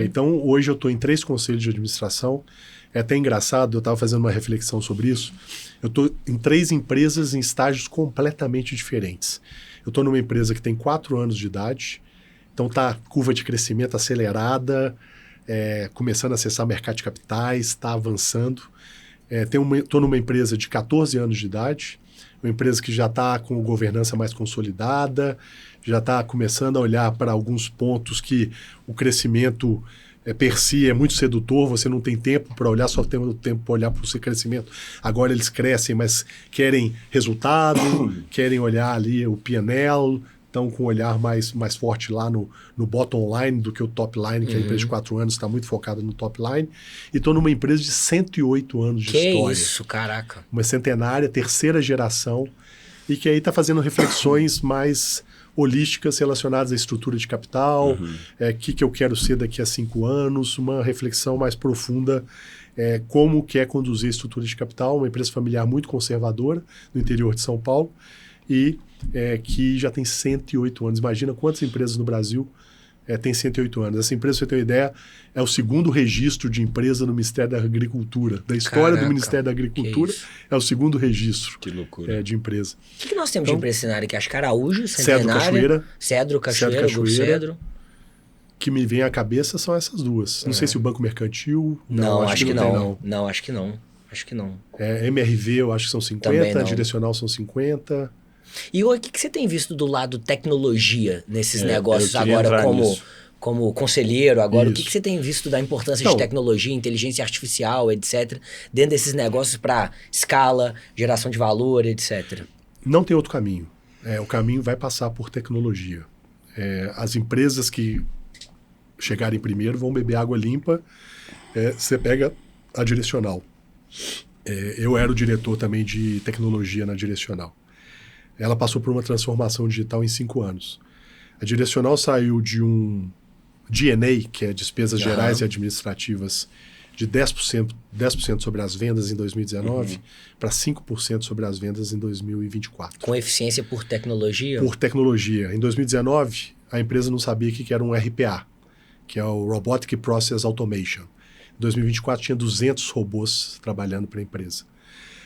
Então, hoje eu estou em 3 conselhos de administração. É até engraçado, eu estava fazendo uma reflexão sobre isso. Eu estou em 3 empresas em estágios completamente diferentes. Eu estou numa empresa que tem 4 anos de idade, então está curva de crescimento acelerada, começando a acessar mercado de capitais, está avançando. Estou numa empresa de 14 anos de idade, uma empresa que já está com governança mais consolidada, já está começando a olhar para alguns pontos que o crescimento per si é muito sedutor, você não tem tempo para olhar, só tem tempo para olhar para o seu crescimento. Agora eles crescem, mas querem resultado, querem olhar ali o P&L, estão com um olhar mais forte lá no bottom line do que o top line, que a empresa de 4 anos está muito focada no top line. E estou numa empresa de 108 anos de história. Que isso, caraca. Uma centenária, 3ª geração, e que aí está fazendo reflexões mais holísticas relacionadas à estrutura de capital, que eu quero ser daqui a 5 anos, uma reflexão mais profunda, como que é conduzir a estrutura de capital, uma empresa familiar muito conservadora no interior de São Paulo, e que já tem 108 anos. Imagina quantas empresas no Brasil têm 108 anos. Essa empresa, pra você ter uma ideia, é o 2º registro de empresa no Ministério da Agricultura. Da história do Ministério da Agricultura, é o 2º registro de empresa. O que nós temos de empresa cenária aqui? Acho que Araújo, Centenária, Cedro Cachoeira, Grupo Cedro. Que me vem à cabeça são essas 2. Não sei se o Banco Mercantil... Não, acho que não. Não, acho que não. Acho que não. MRV, eu acho que são 50, Direcional são 50... E o que você tem visto do lado tecnologia nesses negócios agora como conselheiro? Agora, o que você tem visto da importância de tecnologia, inteligência artificial, etc., dentro desses negócios para escala, geração de valor, etc.? Não tem outro caminho. O caminho vai passar por tecnologia. As empresas que chegarem primeiro vão beber água limpa. Você pega a Direcional. Eu era o diretor também de tecnologia na Direcional. Ela passou por uma transformação digital em 5 anos. A Direcional saiu de um G&A, que é despesas gerais e administrativas, de 10% sobre as vendas em 2019 para 5% sobre as vendas em 2024. Com eficiência por tecnologia? Por tecnologia. Em 2019, a empresa não sabia o que era um RPA, que é o Robotic Process Automation. Em 2024, tinha 200 robôs trabalhando para a empresa.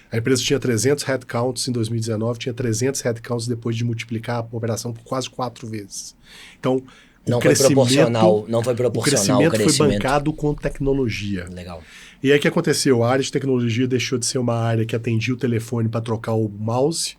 A empresa tinha 300 headcounts em 2019, tinha 300 headcounts depois de multiplicar a operação por quase 4 vezes. Então, Não foi proporcional ao crescimento. O crescimento foi bancado com tecnologia. Legal. E aí o que aconteceu? A área de tecnologia deixou de ser uma área que atendia o telefone para trocar o mouse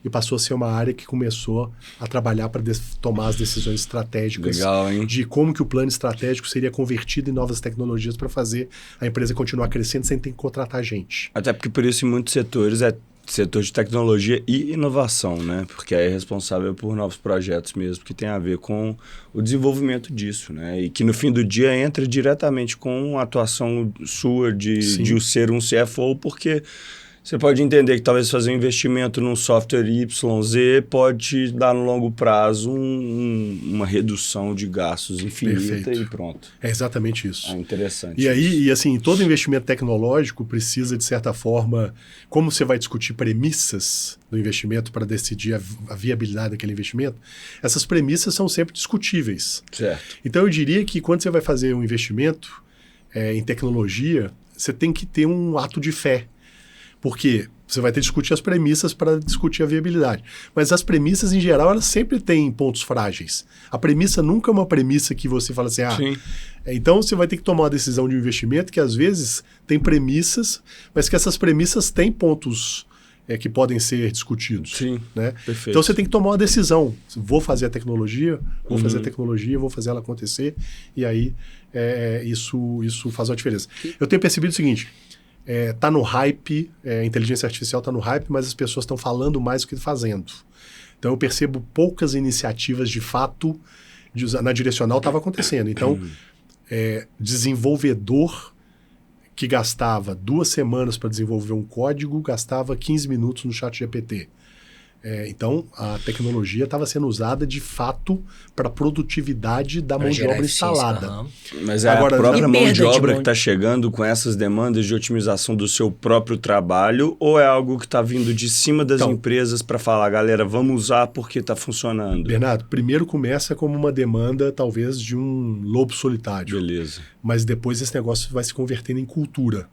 e passou a ser uma área que começou a trabalhar para tomar as decisões estratégicas. Legal, hein? De como que o plano estratégico seria convertido em novas tecnologias para fazer a empresa continuar crescendo sem ter que contratar gente. Até porque por isso em muitos setores é setor de tecnologia e inovação, né? Porque é responsável por novos projetos mesmo, que tem a ver com o desenvolvimento disso, né? E que no fim do dia entra diretamente com a atuação sua de ser um CFO, porque você pode entender que talvez fazer um investimento num software YZ pode dar no longo prazo uma redução de gastos infinita. Perfeito. E pronto. É exatamente isso. Interessante. E aí, e assim, todo investimento tecnológico precisa, de certa forma, como você vai discutir premissas do investimento para decidir a viabilidade daquele investimento, essas premissas são sempre discutíveis. Certo. Então, eu diria que quando você vai fazer um investimento em tecnologia, você tem que ter um ato de fé. Porque você vai ter que discutir as premissas para discutir a viabilidade. Mas as premissas, em geral, elas sempre têm pontos frágeis. A premissa nunca é uma premissa que você fala assim, então você vai ter que tomar uma decisão de um investimento que às vezes tem premissas, mas que essas premissas têm pontos que podem ser discutidos. Sim, né? Perfeito. Então você tem que tomar uma decisão. Vou fazer a tecnologia, vou fazer ela acontecer, e aí isso faz uma diferença. Eu tenho percebido o seguinte... Tá no hype, a inteligência artificial está no hype, mas as pessoas estão falando mais do que fazendo. Então eu percebo poucas iniciativas de fato na direcional estava acontecendo. Então, desenvolvedor que gastava 2 semanas para desenvolver um código, gastava 15 minutos no ChatGPT. Então, a tecnologia estava sendo usada de fato para a produtividade da mão de obra instalada. Mas agora, a própria mão de obra que está chegando com essas demandas de otimização do seu próprio trabalho, ou é algo que está vindo de cima das empresas para falar, galera, vamos usar porque está funcionando? Bernardo, primeiro começa como uma demanda talvez de um lobo solitário. Beleza. Mas depois esse negócio vai se convertendo em cultura.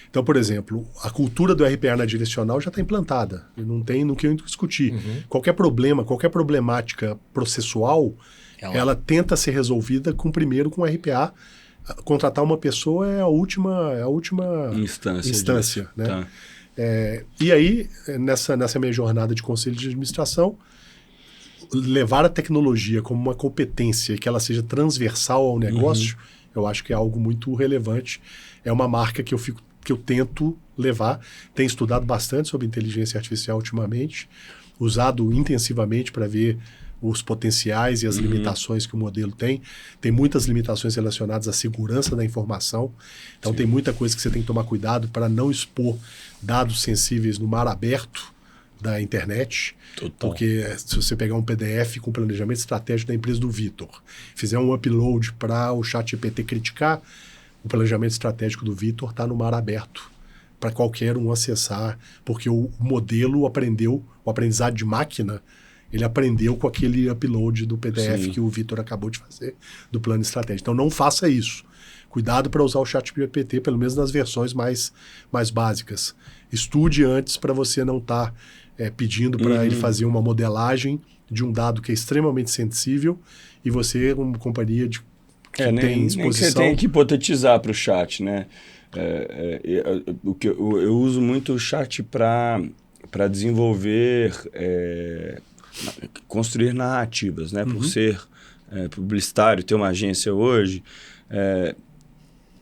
Então, por exemplo, a cultura do RPA na direcional já está implantada. Não tem no que discutir. Qualquer problema, qualquer problemática processual, ela tenta ser resolvida primeiro com RPA. Contratar uma pessoa é a última instância. Né? Tá. E aí, nessa minha jornada de conselho de administração, levar a tecnologia como uma competência que ela seja transversal ao negócio, eu acho que é algo muito relevante. É uma marca que eu tento levar. Tenho estudado bastante sobre inteligência artificial ultimamente, usado intensivamente para ver os potenciais e as limitações que o modelo tem. Tem muitas limitações relacionadas à segurança da informação. Então tem muita coisa que você tem que tomar cuidado para não expor dados sensíveis no mar aberto da internet. Total. Porque se você pegar um PDF com planejamento estratégico da empresa do Vitor, fizer um upload para o ChatGPT criticar, o planejamento estratégico do Vitor está no mar aberto para qualquer um acessar, porque o modelo aprendeu, o aprendizado de máquina, ele aprendeu com aquele upload do PDF que o Vitor acabou de fazer do plano estratégico. Então não faça isso. Cuidado para usar o ChatGPT, pelo menos nas versões mais básicas. Estude antes para você não estar pedindo para ele fazer uma modelagem de um dado que é extremamente sensível e você, como companhia de nem que você tem que hipotetizar para o chat, né? Eu uso muito o chat para desenvolver, construir narrativas, né? Por ser publicitário, ter uma agência hoje,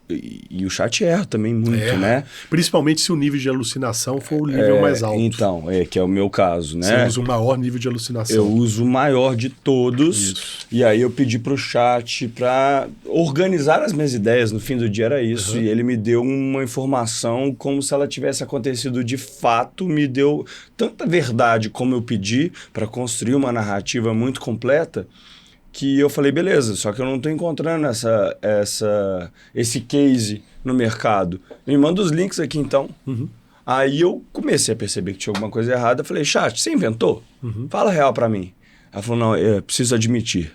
e o chat erra também muito, né? Principalmente se o nível de alucinação for o nível mais alto. Então, que é o meu caso, né? Você usa o maior nível de alucinação. Eu uso o maior de todos. Isso. E aí eu pedi para o chat para organizar as minhas ideias. No fim do dia era isso. E ele me deu uma informação como se ela tivesse acontecido de fato. Me deu tanta verdade como eu pedi para construir uma narrativa muito completa, que eu falei, beleza, só que eu não estou encontrando esse case no mercado. Me manda os links aqui, então. Aí eu comecei a perceber que tinha alguma coisa errada. Eu falei, chat, você inventou? Fala real para mim. Ela falou, não, eu preciso admitir.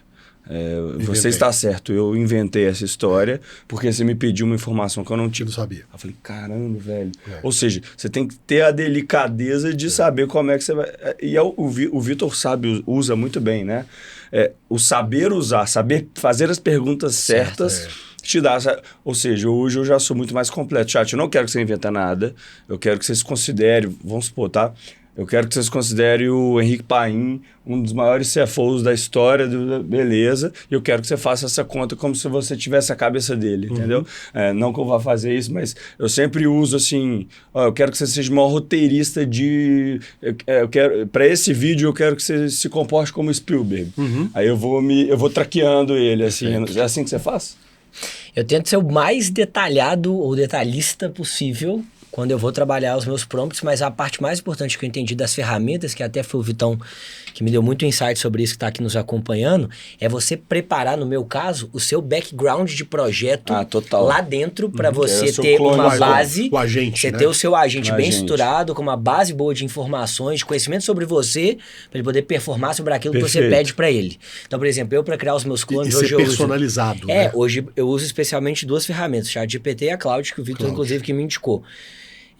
Você está certo, eu inventei essa história porque você me pediu uma informação que eu não tinha. Eu não sabia. Eu falei, caramba, velho. Ou seja, você tem que ter a delicadeza de saber como é que você vai... E o Vitor usa muito bem, né? O saber usar, saber fazer as perguntas certas... te dá, ou seja, hoje eu já sou muito mais completo. Chat, eu não quero que você invente nada, eu quero que você se considere, vamos supor, tá? Eu quero que você se considere o Henrique Paim, um dos maiores CFOs da história, beleza, e eu quero que você faça essa conta como se você tivesse a cabeça dele, entendeu? Não que eu vá fazer isso, mas eu sempre uso assim, eu quero que você seja o maior roteirista para esse vídeo eu quero que você se comporte como Spielberg. Aí eu vou traqueando ele, assim, é assim que você faz? Eu tento ser o mais detalhado ou detalhista possível quando eu vou trabalhar os meus prompts, mas a parte mais importante que eu entendi das ferramentas, que até foi o Vitão que me deu muito insight sobre isso, que está aqui nos acompanhando, é você preparar, no meu caso, o seu background de projeto lá dentro para você ter uma base, o agente, você ter o seu agente bem estruturado, com uma base boa de informações, de conhecimento sobre você, para ele poder performar sobre aquilo que você pede para ele. Então, por exemplo, eu para criar os meus clones, hoje eu uso... personalizado. Né? Hoje eu uso especialmente duas ferramentas, ChatGPT e a Claude, que o Vitor, inclusive, que me indicou.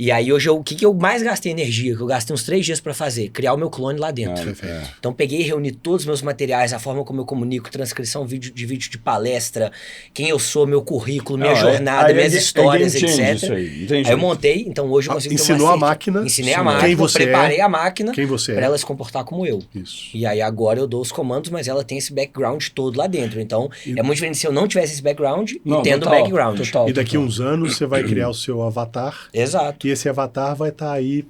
E aí hoje, o que eu mais gastei energia, que eu gastei uns 3 dias para fazer? Criar o meu clone lá dentro. Então peguei e reuni todos os meus materiais, a forma como eu comunico, transcrição de vídeo de palestra, quem eu sou, meu currículo, minha jornada, minhas histórias, etc. Aí eu montei, então hoje eu consigo ensinou a máquina. Ensinei a máquina, quem você preparei a máquina para ela se comportar como eu. Isso. E aí agora eu dou os comandos, mas ela tem esse background todo lá dentro. Então é muito diferente se eu não tivesse esse background e tendo o background. E daqui uns anos você vai criar o seu avatar. Exato. E esse avatar vai estar aí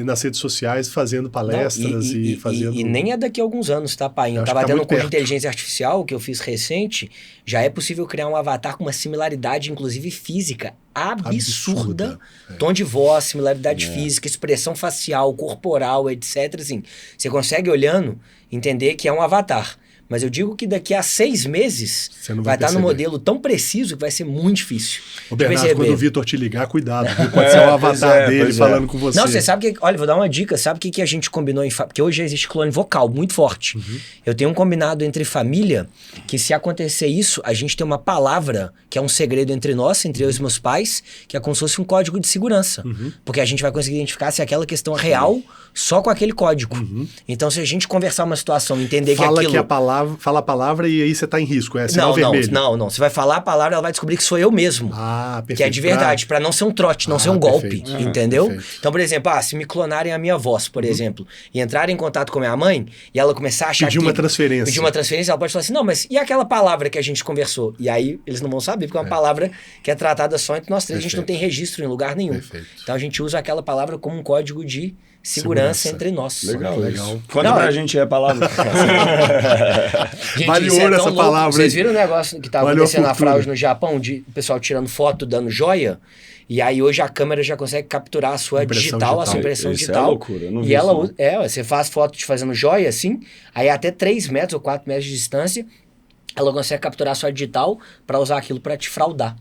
nas redes sociais fazendo palestras fazendo... E nem é daqui a alguns anos, tá, pai? Eu tava tendo um curso de inteligência artificial que eu fiz recente, já é possível criar um avatar com uma similaridade, inclusive física, absurda. Tom de voz, similaridade física, expressão facial, corporal, etc. Assim, você consegue, olhando, entender que é um avatar. Mas eu digo que daqui a 6 meses vai estar no modelo tão preciso que vai ser muito difícil. Ô Bernardo, quando o Vitor te ligar, cuidado. Pode ser o avatar dele falando com você. Não, você sabe que... Olha, vou dar uma dica. Sabe o que a gente combinou? Porque hoje existe clone vocal muito forte. Eu tenho um combinado entre família que se acontecer isso, a gente tem uma palavra que é um segredo entre nós, entre eu e os meus pais, que é como se fosse um código de segurança. Porque a gente vai conseguir identificar se aquela questão é real só com aquele código. Então, se a gente conversar uma situação, entender que aquilo... Fala a palavra e aí você tá em risco, é sinal vermelho. Não. Você vai falar a palavra, ela vai descobrir que sou eu mesmo. Perfeito. Que é de verdade, para não ser um trote, não ser um golpe, entendeu? Então, por exemplo, se me clonarem a minha voz, por exemplo, e entrarem em contato com minha mãe, e ela começar a achar Pedir uma transferência, ela pode falar assim, não, mas e aquela palavra que a gente conversou? E aí, eles não vão saber, porque é uma palavra que é tratada só entre nós três, a gente não tem registro em lugar nenhum. Então, a gente usa aquela palavra como um código de segurança entre nós. Legal. Conta pra gente a palavra. Gente, vale ouro essa palavra. Vocês viram o negócio que tava acontecendo na fraude no Japão, de o pessoal tirando foto, dando joia? E aí hoje a câmera já consegue capturar a sua digital, a sua impressão digital. É loucura, eu não vi você faz foto de fazendo joia assim, aí até 3 metros ou 4 metros de distância, ela consegue capturar a sua digital para usar aquilo para te fraudar.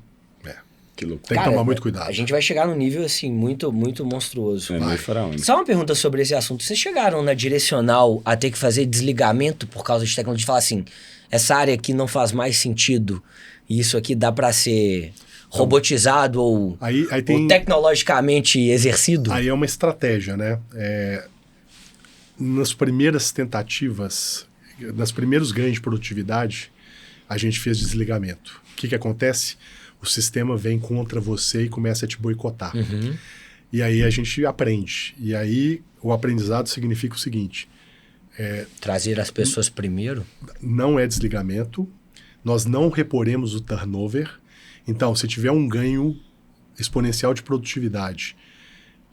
Que loucura. Tem que tomar muito cuidado. A gente vai chegar num nível, assim, muito, muito monstruoso. Meio faraônico. Só uma pergunta sobre esse assunto. Vocês chegaram na direcional a ter que fazer desligamento por causa de tecnologia? De falar assim, essa área aqui não faz mais sentido e isso aqui dá para ser robotizado ou tecnologicamente exercido? Aí é uma estratégia, né? Nas primeiras tentativas, nas primeiros ganhos de produtividade, a gente fez desligamento. O que acontece? O sistema vem contra você e começa a te boicotar. E aí a gente aprende. E aí o aprendizado significa o seguinte... trazer as pessoas primeiro? Não é desligamento. Nós não reporemos o turnover. Então, se tiver um ganho exponencial de produtividade,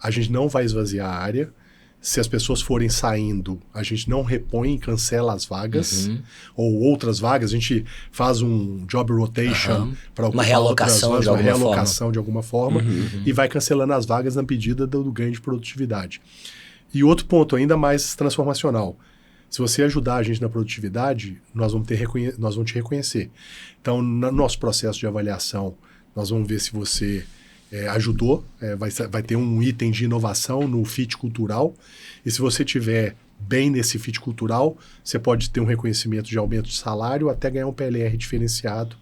a gente não vai esvaziar a área. Se as pessoas forem saindo, a gente não repõe e cancela as vagas. Ou outras vagas, a gente faz um job rotation para uma realocação de alguma forma e vai cancelando as vagas na medida do ganho de produtividade. E outro ponto ainda mais transformacional. Se você ajudar a gente na produtividade, nós vamos te reconhecer. Então, no nosso processo de avaliação, nós vamos ver se você... ajudou, vai ter um item de inovação no fit cultural, e se você tiver bem nesse fit cultural, você pode ter um reconhecimento de aumento de salário até ganhar um PLR diferenciado,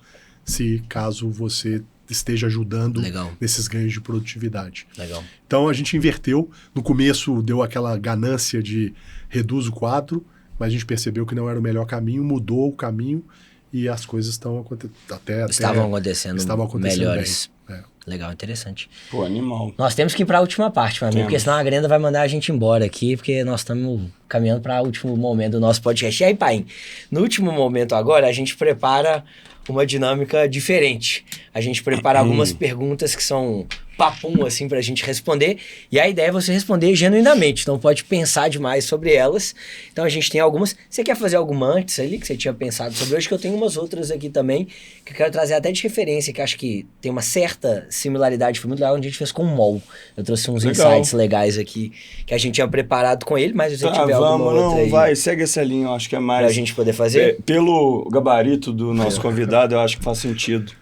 se caso você esteja ajudando nesses ganhos de produtividade. Legal. Então a gente inverteu. No começo deu aquela ganância de reduz o quadro, mas a gente percebeu que não era o melhor caminho, mudou o caminho e as coisas estavam acontecendo melhores. Bem. Legal, interessante. Pô, animal. Nós temos que ir para a última parte, meu amigo, porque senão a Grenda vai mandar a gente embora aqui, porque nós estamos caminhando para o último momento do nosso podcast. E aí, pai, no último momento agora, a gente prepara uma dinâmica diferente. A gente prepara algumas perguntas que são papum, assim, pra gente responder. E a ideia é você responder genuinamente. Não pode pensar demais sobre elas. Então a gente tem algumas. Você quer fazer alguma antes ali que você tinha pensado sobre hoje? Que eu tenho umas outras aqui também que eu quero trazer até de referência, que acho que tem uma certa similaridade. Foi muito legal, onde a gente fez com o MOL. Eu trouxe uns insights legais aqui que a gente tinha preparado com ele, mas se você tiver alguma outra aí... Vai, segue essa linha, eu acho que é mais... Pra gente poder fazer? Pelo gabarito do nosso convidado, eu acho que faz sentido.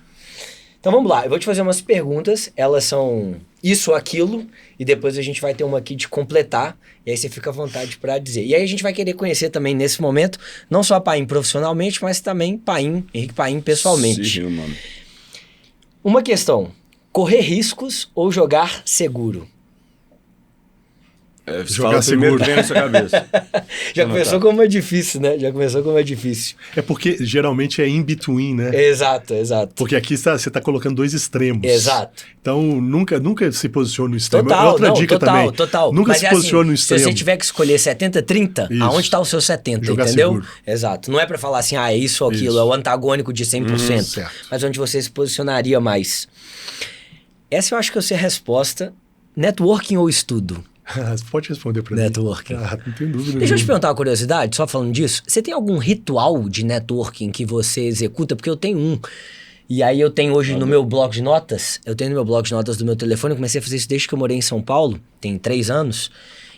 Então vamos lá, eu vou te fazer umas perguntas, elas são isso ou aquilo, e depois a gente vai ter uma aqui de completar, e aí você fica à vontade para dizer. E aí a gente vai querer conhecer também nesse momento, não só a Paim profissionalmente, mas também Henrique Paim pessoalmente. Sim, mano. Uma questão, correr riscos ou jogar seguro? Jogar seguro vem na sua cabeça. Já começou como é difícil, né? É porque geralmente é in between, né? Exato. Porque aqui você está colocando dois extremos. Exano Então nunca se posiciona no extremo. Total. Nunca mas se posiciona no extremo. Se você tiver que escolher 70-30, aonde está o seu 70, jogar entendeu? Seguro. Exato. Não é para falar assim, é isso ou aquilo, é o antagônico de 100%. Certo. Mas onde você se posicionaria mais. Essa eu acho que eu sei a resposta. Networking ou estudo? Você pode responder para mim. Networking. Não tem dúvida. Deixa eu te perguntar uma curiosidade, só falando disso. Você tem algum ritual de networking que você executa? Porque eu tenho um. E aí eu tenho hoje no meu bloco de notas, do meu telefone, eu comecei a fazer isso desde que eu morei em São Paulo, tem 3 anos.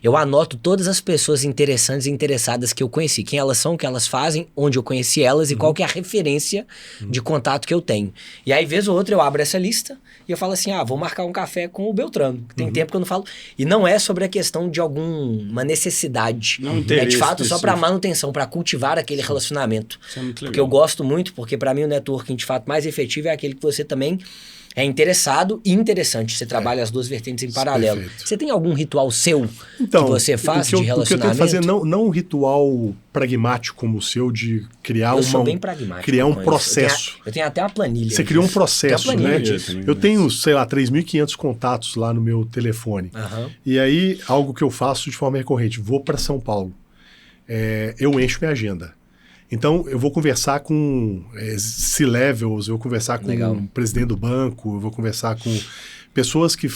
Eu anoto todas as pessoas interessantes e interessadas que eu conheci. Quem elas são, o que elas fazem, onde eu conheci elas e qual que é a referência de contato que eu tenho. E aí, vez ou outra, eu abro essa lista e eu falo assim, vou marcar um café com o Beltrano. Tem tempo que eu não falo. E não é sobre a questão de alguma necessidade. Não é de fato só para manutenção, para cultivar aquele relacionamento. Isso é muito legal. Porque eu gosto muito, porque para mim o networking de fato mais efetivo é aquele que você também... é interessado e interessante. Você trabalha as duas vertentes em paralelo. Perfeito. Você tem algum ritual seu que você faz de relacionamento? O que eu tento fazer, não um ritual pragmático como o seu de criar sou bem pragmático. Criar um processo. Eu tenho até uma planilha. Você criou um processo, né? Eu tenho, 3.500 contatos lá no meu telefone. E aí, algo que eu faço de forma recorrente. Vou para São Paulo. Eu encho minha agenda. Então, eu vou conversar com C-levels, eu vou conversar com o presidente do banco, eu vou conversar com pessoas que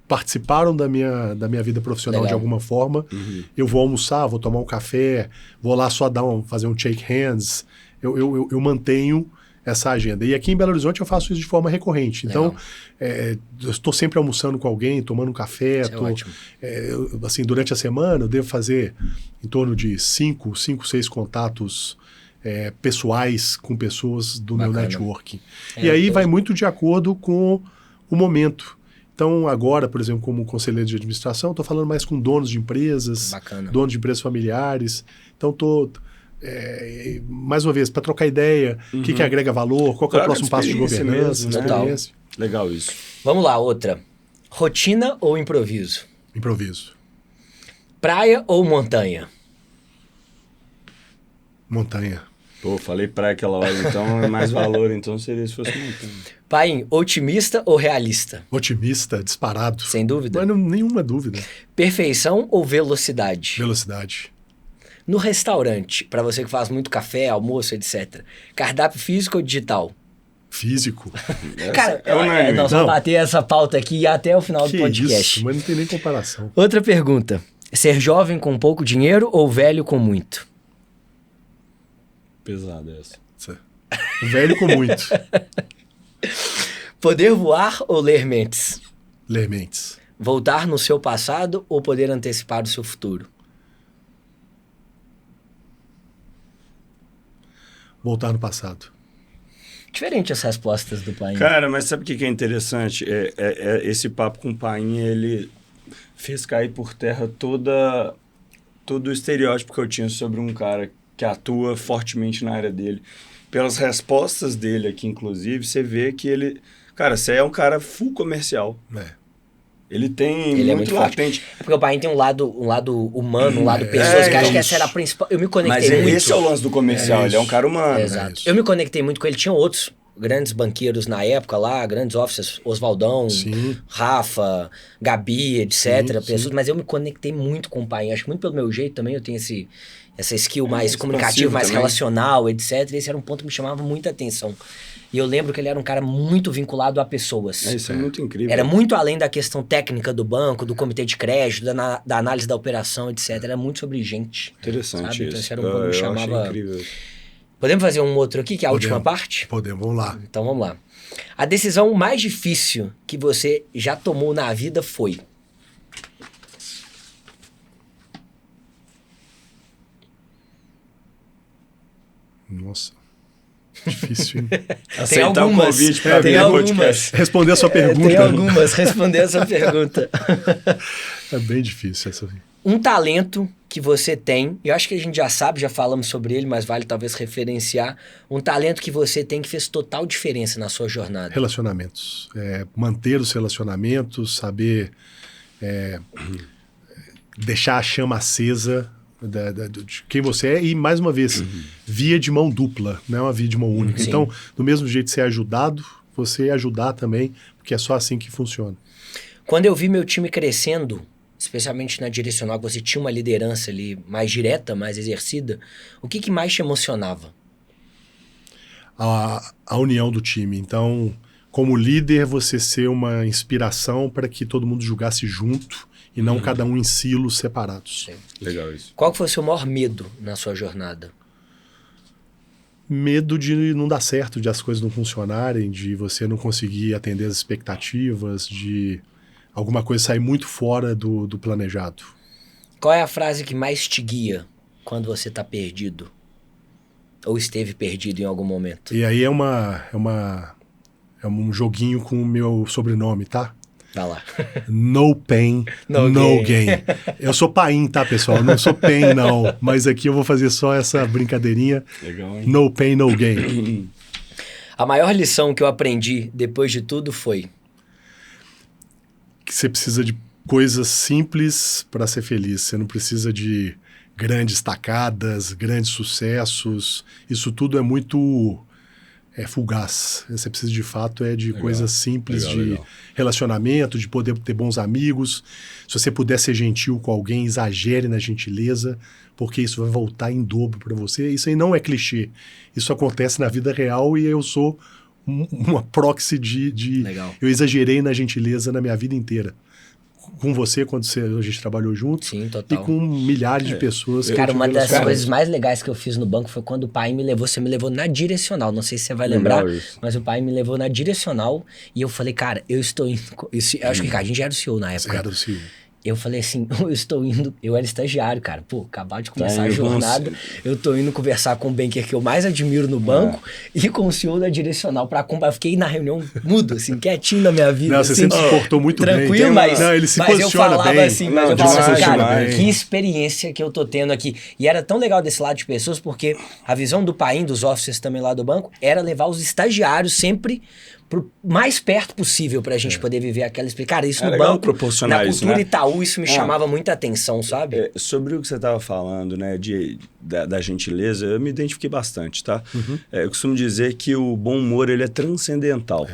participaram da minha vida profissional de alguma forma. Eu vou almoçar, vou tomar um café, vou lá só fazer um shake hands. Eu mantenho essa agenda. E aqui em Belo Horizonte eu faço isso de forma recorrente. Então, eu estou sempre almoçando com alguém, tomando um café. Ótimo. Assim, durante a semana eu devo fazer em torno de 5, 6 contatos pessoais com pessoas do meu networking. E aí vai muito de acordo com o momento. Então, agora, por exemplo, como conselheiro de administração, estou falando mais com donos de empresas, donos de empresas familiares. Então, estou... mais uma vez, para trocar ideia, o que agrega valor, qual que é o próximo passo de governança, experiência. Legal isso. Vamos lá, outra. Rotina ou improviso? Improviso. Praia ou montanha? Montanha. Pô, falei praia aquela hora, então é mais valor, então seria se fosse montanha. Paim, otimista ou realista? Otimista, disparado. Sem dúvida? Mas nenhuma dúvida. Perfeição ou velocidade? Velocidade. No restaurante, para você que faz muito café, almoço, etc. Cardápio físico ou digital? Físico. Cara, nós vamos bater essa pauta aqui até o final do podcast. Isso, mas não tem nem comparação. Outra pergunta. Ser jovem com pouco dinheiro ou velho com muito? Pesada essa. Velho com muito. Poder voar ou ler mentes? Ler mentes. Voltar no seu passado ou poder antecipar o seu futuro? Voltar no passado. Diferente as respostas do Paim. Cara, mas sabe o que é interessante? Esse papo com o Paim, ele fez cair por terra todo todo o estereótipo que eu tinha sobre um cara que atua fortemente na área dele. Pelas respostas dele aqui, inclusive, você vê que ele... Cara, você é um cara full comercial. Ele tem Ele muito forte. latente. É porque o Paim tem um lado humano, um lado pessoas, que acho que essa era a principal. Eu me conectei muito. Mas esse é o lance do comercial, ele é um cara humano. Exato. Eu me conectei muito com ele. Tinham outros grandes banqueiros na época lá, grandes officers, Oswaldão, Rafa, Gabi, etc. Pessoas, mas eu me conectei muito com o Paim. Acho que muito pelo meu jeito também, eu tenho essa skill mais comunicativa, mais também. Relacional, etc. Esse era um ponto que me chamava muita atenção. E eu lembro que ele era um cara muito vinculado a pessoas. Isso é muito incrível. Era muito além da questão técnica do banco, do comitê de crédito, da análise da operação, etc. Era muito sobre gente. Interessante, sabe? isso. Então esse era um ponto que me chamava... incrível. Podemos fazer um outro aqui, que é a última parte? Podemos, vamos lá. Então vamos lá. A decisão mais difícil que você já tomou na vida foi... Nossa, difícil, hein? Aceitar o convite para ter podcast. Responder a sua pergunta. Tem algumas, responder a sua pergunta. É bem difícil essa. Um talento que você tem, eu acho que a gente já sabe, já falamos sobre ele, mas vale talvez referenciar, um talento que você tem que fez total diferença na sua jornada. Relacionamentos. Manter os relacionamentos, saber deixar a chama acesa de quem você é e, mais uma vez, via de mão dupla, não é uma via de mão única. Sim. Então, do mesmo jeito de ser ajudado, você ajudar também, porque é só assim que funciona. Quando eu vi meu time crescendo, especialmente na direcional, que você tinha uma liderança ali mais direta, mais exercida, o que mais te emocionava? A união do time. Então, como líder, você ser uma inspiração para que todo mundo julgasse junto e não cada um em silos separados. Sim. Legal isso. Qual que foi o seu maior medo na sua jornada? Medo de não dar certo, de as coisas não funcionarem, de você não conseguir atender as expectativas, de alguma coisa sair muito fora do planejado. Qual é a frase que mais te guia quando você está perdido? Ou esteve perdido em algum momento? E aí é um joguinho com o meu sobrenome, tá? Tá lá. No pain, no gain. Eu sou Paim, tá, pessoal? Eu não sou pain, não. Mas aqui eu vou fazer só essa brincadeirinha. Legal, hein? No pain, no gain. A maior lição que eu aprendi depois de tudo foi... Que você precisa de coisas simples para ser feliz. Você não precisa de grandes tacadas, grandes sucessos. Isso tudo é muito... fugaz. Você precisa de fato de coisas simples, legal. Relacionamento, de poder ter bons amigos. Se você puder ser gentil com alguém, exagere na gentileza, porque isso vai voltar em dobro para você. Isso aí não é clichê. Isso acontece na vida real e eu sou uma proxy de Legal. Eu exagerei na gentileza na minha vida inteira. Com você, quando a gente trabalhou junto. Sim, total. E com milhares de pessoas. Cara, uma das coisas mais legais que eu fiz no banco foi quando o pai me levou, você me levou na direcional, não sei se você vai lembrar, mas o pai me levou na direcional e eu falei, cara, eu estou indo... Eu acho que a gente já era o CEO na época. Você era o CEO. Eu falei assim, eu estou indo... Eu era estagiário, cara. Pô, acabado de começar a jornada. Eu tô indo conversar com o banker que eu mais admiro no banco e com o CEO da direcional pra comprar. Eu fiquei na reunião mudo, assim, quietinho na minha vida. Não, você assim, sempre se portou muito tranquilo, bem. mas, não, ele se mas eu posiciona falava bem. assim, mas eu falava assim, cara, bem. que experiência que eu tô tendo aqui. E era tão legal desse lado de pessoas, porque a visão do Paim, dos officers também lá do banco, era levar os estagiários sempre pro mais perto possível pra gente poder viver aquela experiência. Cara, isso no banco, na cultura Itaú, isso me chamava muita atenção, sabe? Sobre o que você estava falando, né, da gentileza, eu me identifiquei bastante, tá? Eu costumo dizer que o bom humor, ele é transcendental.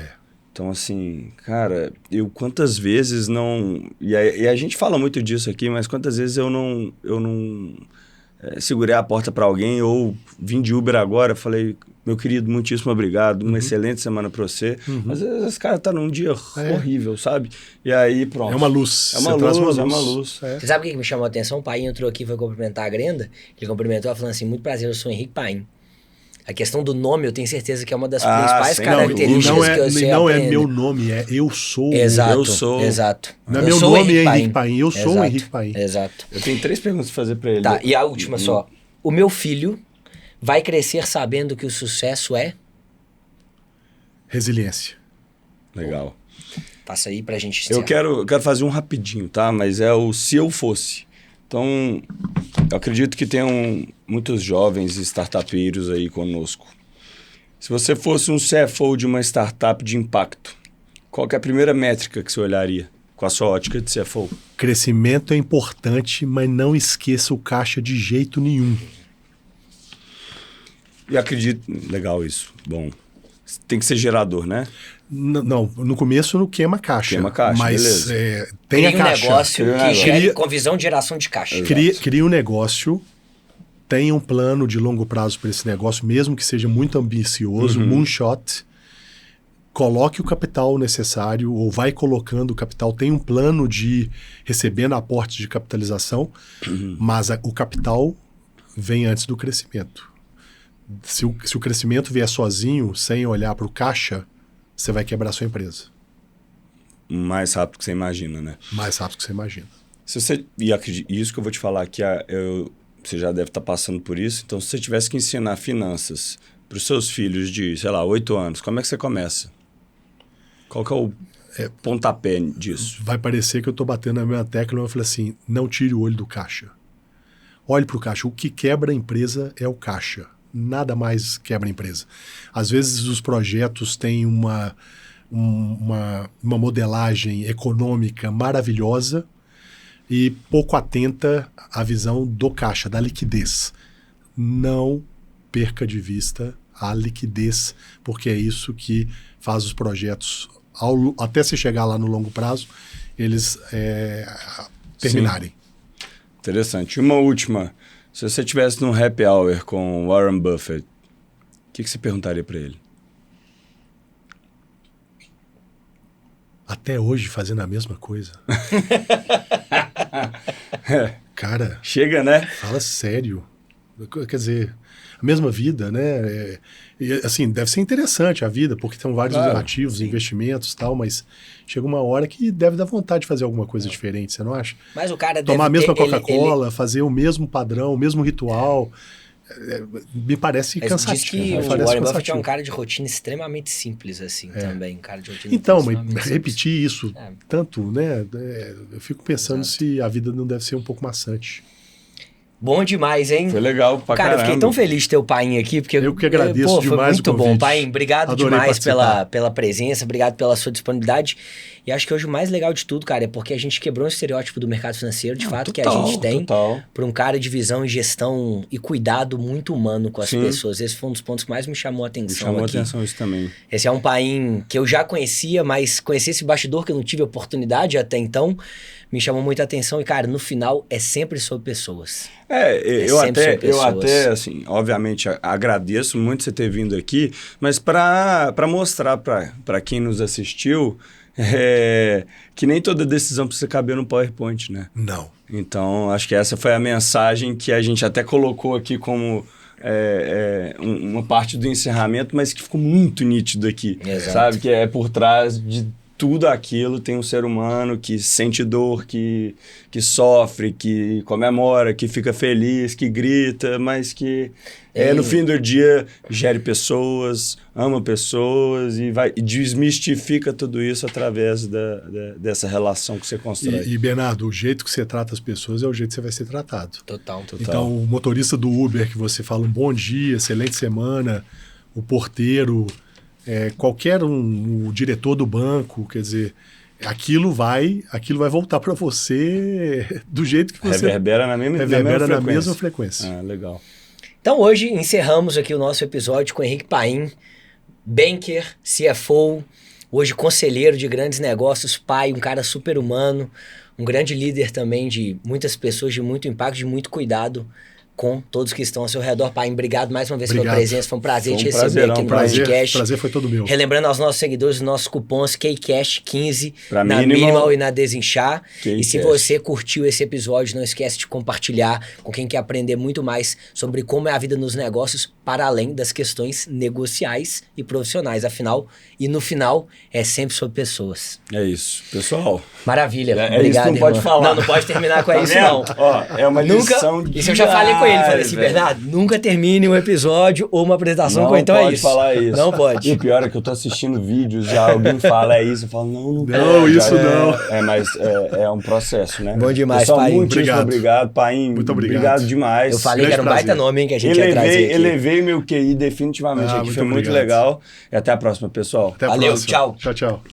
Então, assim, cara, eu quantas vezes não... E a gente fala muito disso aqui, mas quantas vezes eu não segurei a porta para alguém ou vim de Uber agora, falei... Meu querido, muitíssimo obrigado, uma excelente semana para você. Às vezes esse cara tá num dia horrível, sabe? E aí, pronto. É uma luz. É uma luz. Você sabe o que me chamou a atenção? O Paim entrou aqui e foi cumprimentar a Grenda. Ele cumprimentou falando assim, muito prazer, eu sou Henrique Paim. A questão do nome, eu tenho certeza que é uma das principais características que eu sei Não é meu nome, é eu sou. Exato, eu sou. Exato. Não é meu nome, é Henrique Paim. Eu sou o Henrique Paim. Exato. Eu tenho 3 perguntas para fazer para ele. Tá, e a última só. O meu filho vai crescer sabendo que o sucesso é... Resiliência. Legal. Passa aí pra gente encerrar. Eu quero fazer um rapidinho, tá? Mas é o se eu fosse. Então, Eu acredito que tenham muitos jovens startupeiros aí conosco. Se você fosse um CFO de uma startup de impacto, qual que é a primeira métrica que você olharia com a sua ótica de CFO? Crescimento é importante, mas não esqueça o caixa de jeito nenhum. E acredito... Legal isso. Bom. Tem que ser gerador, né? Não, no começo não queima caixa. Queima caixa, mas beleza. Tem Cria a caixa. Negócio que gere com visão de geração de caixa. Cria um negócio, tenha um plano de longo prazo para esse negócio, mesmo que seja muito ambicioso, moonshot. Coloque o capital necessário ou vai colocando o capital. Tem um plano de recebendo aportes de capitalização, mas o capital vem antes do crescimento. Se o crescimento vier sozinho, sem olhar para o caixa, você vai quebrar a sua empresa. Mais rápido que você imagina, né? Mais rápido que você imagina. E isso que eu vou te falar aqui, você já deve estar passando por isso. Então, se você tivesse que ensinar finanças para os seus filhos de, 8 anos, como é que você começa? Qual que é o pontapé disso? Vai parecer que eu estou batendo na minha tecla, eu falei assim, não tire o olho do caixa. Olhe para o caixa. O que quebra a empresa é o caixa. Nada mais quebra a empresa. Às vezes os projetos têm uma modelagem econômica maravilhosa e pouco atenta à visão do caixa, da liquidez. Não perca de vista a liquidez, porque é isso que faz os projetos, até se chegar lá no longo prazo, eles terminarem. Sim. Interessante. Uma última. Se você estivesse num happy hour com Warren Buffett, o que você perguntaria para ele? Até hoje fazendo a mesma coisa. Cara... Chega, né? Fala sério. Quer dizer, a mesma vida, né? Assim, deve ser interessante a vida, porque tem vários ativos, investimentos e tal, mas chega uma hora que deve dar vontade de fazer alguma coisa diferente, você não acha? Mas o cara tomar a mesma Coca-Cola, fazer o mesmo padrão, o mesmo ritual, me parece cansativo. Diz que o Warren Buffett é um cara de rotina extremamente simples, assim, também. Um cara de rotina então, mas repetir isso tanto, né? Eu fico pensando se a vida não deve ser um pouco maçante. Bom demais, hein? Foi legal pra caramba. Cara, eu fiquei tão feliz de ter o Paim aqui, porque eu que agradeço demais foi muito bom, Paim. Obrigado Adorei demais pela presença, obrigado pela sua disponibilidade. E acho que hoje o mais legal de tudo, cara, é porque a gente quebrou um estereótipo do mercado financeiro, de fato, total, que a gente tem, para um cara de visão e gestão e cuidado muito humano com as pessoas. Esse foi um dos pontos que mais me chamou a atenção. Me chamou a atenção isso também. Esse é um Paim que eu já conhecia, mas conheci esse bastidor que eu não tive oportunidade até então, me chamou muita atenção. E, cara, no final, é sempre sobre pessoas. Eu até, assim, obviamente, agradeço muito você ter vindo aqui, mas para mostrar para quem nos assistiu que nem toda decisão precisa caber no PowerPoint, né? Não. Então, acho que essa foi a mensagem que a gente até colocou aqui como uma parte do encerramento, mas que ficou muito nítido aqui. Exato. Sabe? Que é por trás de tudo aquilo tem um ser humano que sente dor, que sofre, que comemora, que fica feliz, que grita, mas que no fim do dia gere pessoas, ama pessoas e desmistifica tudo isso através dessa relação que você constrói. E Bernardo, o jeito que você trata as pessoas é o jeito que você vai ser tratado. Total. Então, o motorista do Uber que você fala um bom dia, excelente semana, o porteiro... qualquer o diretor do banco, quer dizer, aquilo vai voltar para você do jeito que você... Reverbera na mesma frequência. Ah, legal. Então hoje encerramos aqui o nosso episódio com o Henrique Paim, banker, CFO, hoje conselheiro de grandes negócios, pai, um cara super humano, um grande líder também de muitas pessoas, de muito impacto, de muito cuidado com todos que estão ao seu redor. Paim, obrigado mais uma vez pela presença. Foi um prazer te receber aqui no podcast. O prazer foi todo meu. Relembrando aos nossos seguidores os nossos cupons KCast15 na Minimal e na Desinchar. E se você curtiu esse episódio, não esquece de compartilhar com quem quer aprender muito mais sobre como é a vida nos negócios para além das questões negociais e profissionais. Afinal, e no final, é sempre sobre pessoas. É isso. Pessoal. Maravilha. Obrigado, isso não pode falar. Não pode terminar com isso, não. Ó, é uma lição Isso eu já falei com com ele, falei assim, Bernardo, nunca termine um episódio ou uma apresentação com então é isso. Não pode falar isso. Não pode. E o pior é que eu tô assistindo vídeos, já alguém fala isso, eu falo, não pode. Isso não. Mas é um processo, né? Bom demais, pessoal, pai. Muitíssimo obrigado, pai. Muito obrigado. Obrigado demais. Eu falei que era um baita nome, hein, que a gente ia trazer aqui. Elevei meu QI definitivamente aqui, foi muito legal. E até a próxima, pessoal. Até a Valeu, próxima. tchau. Tchau, tchau.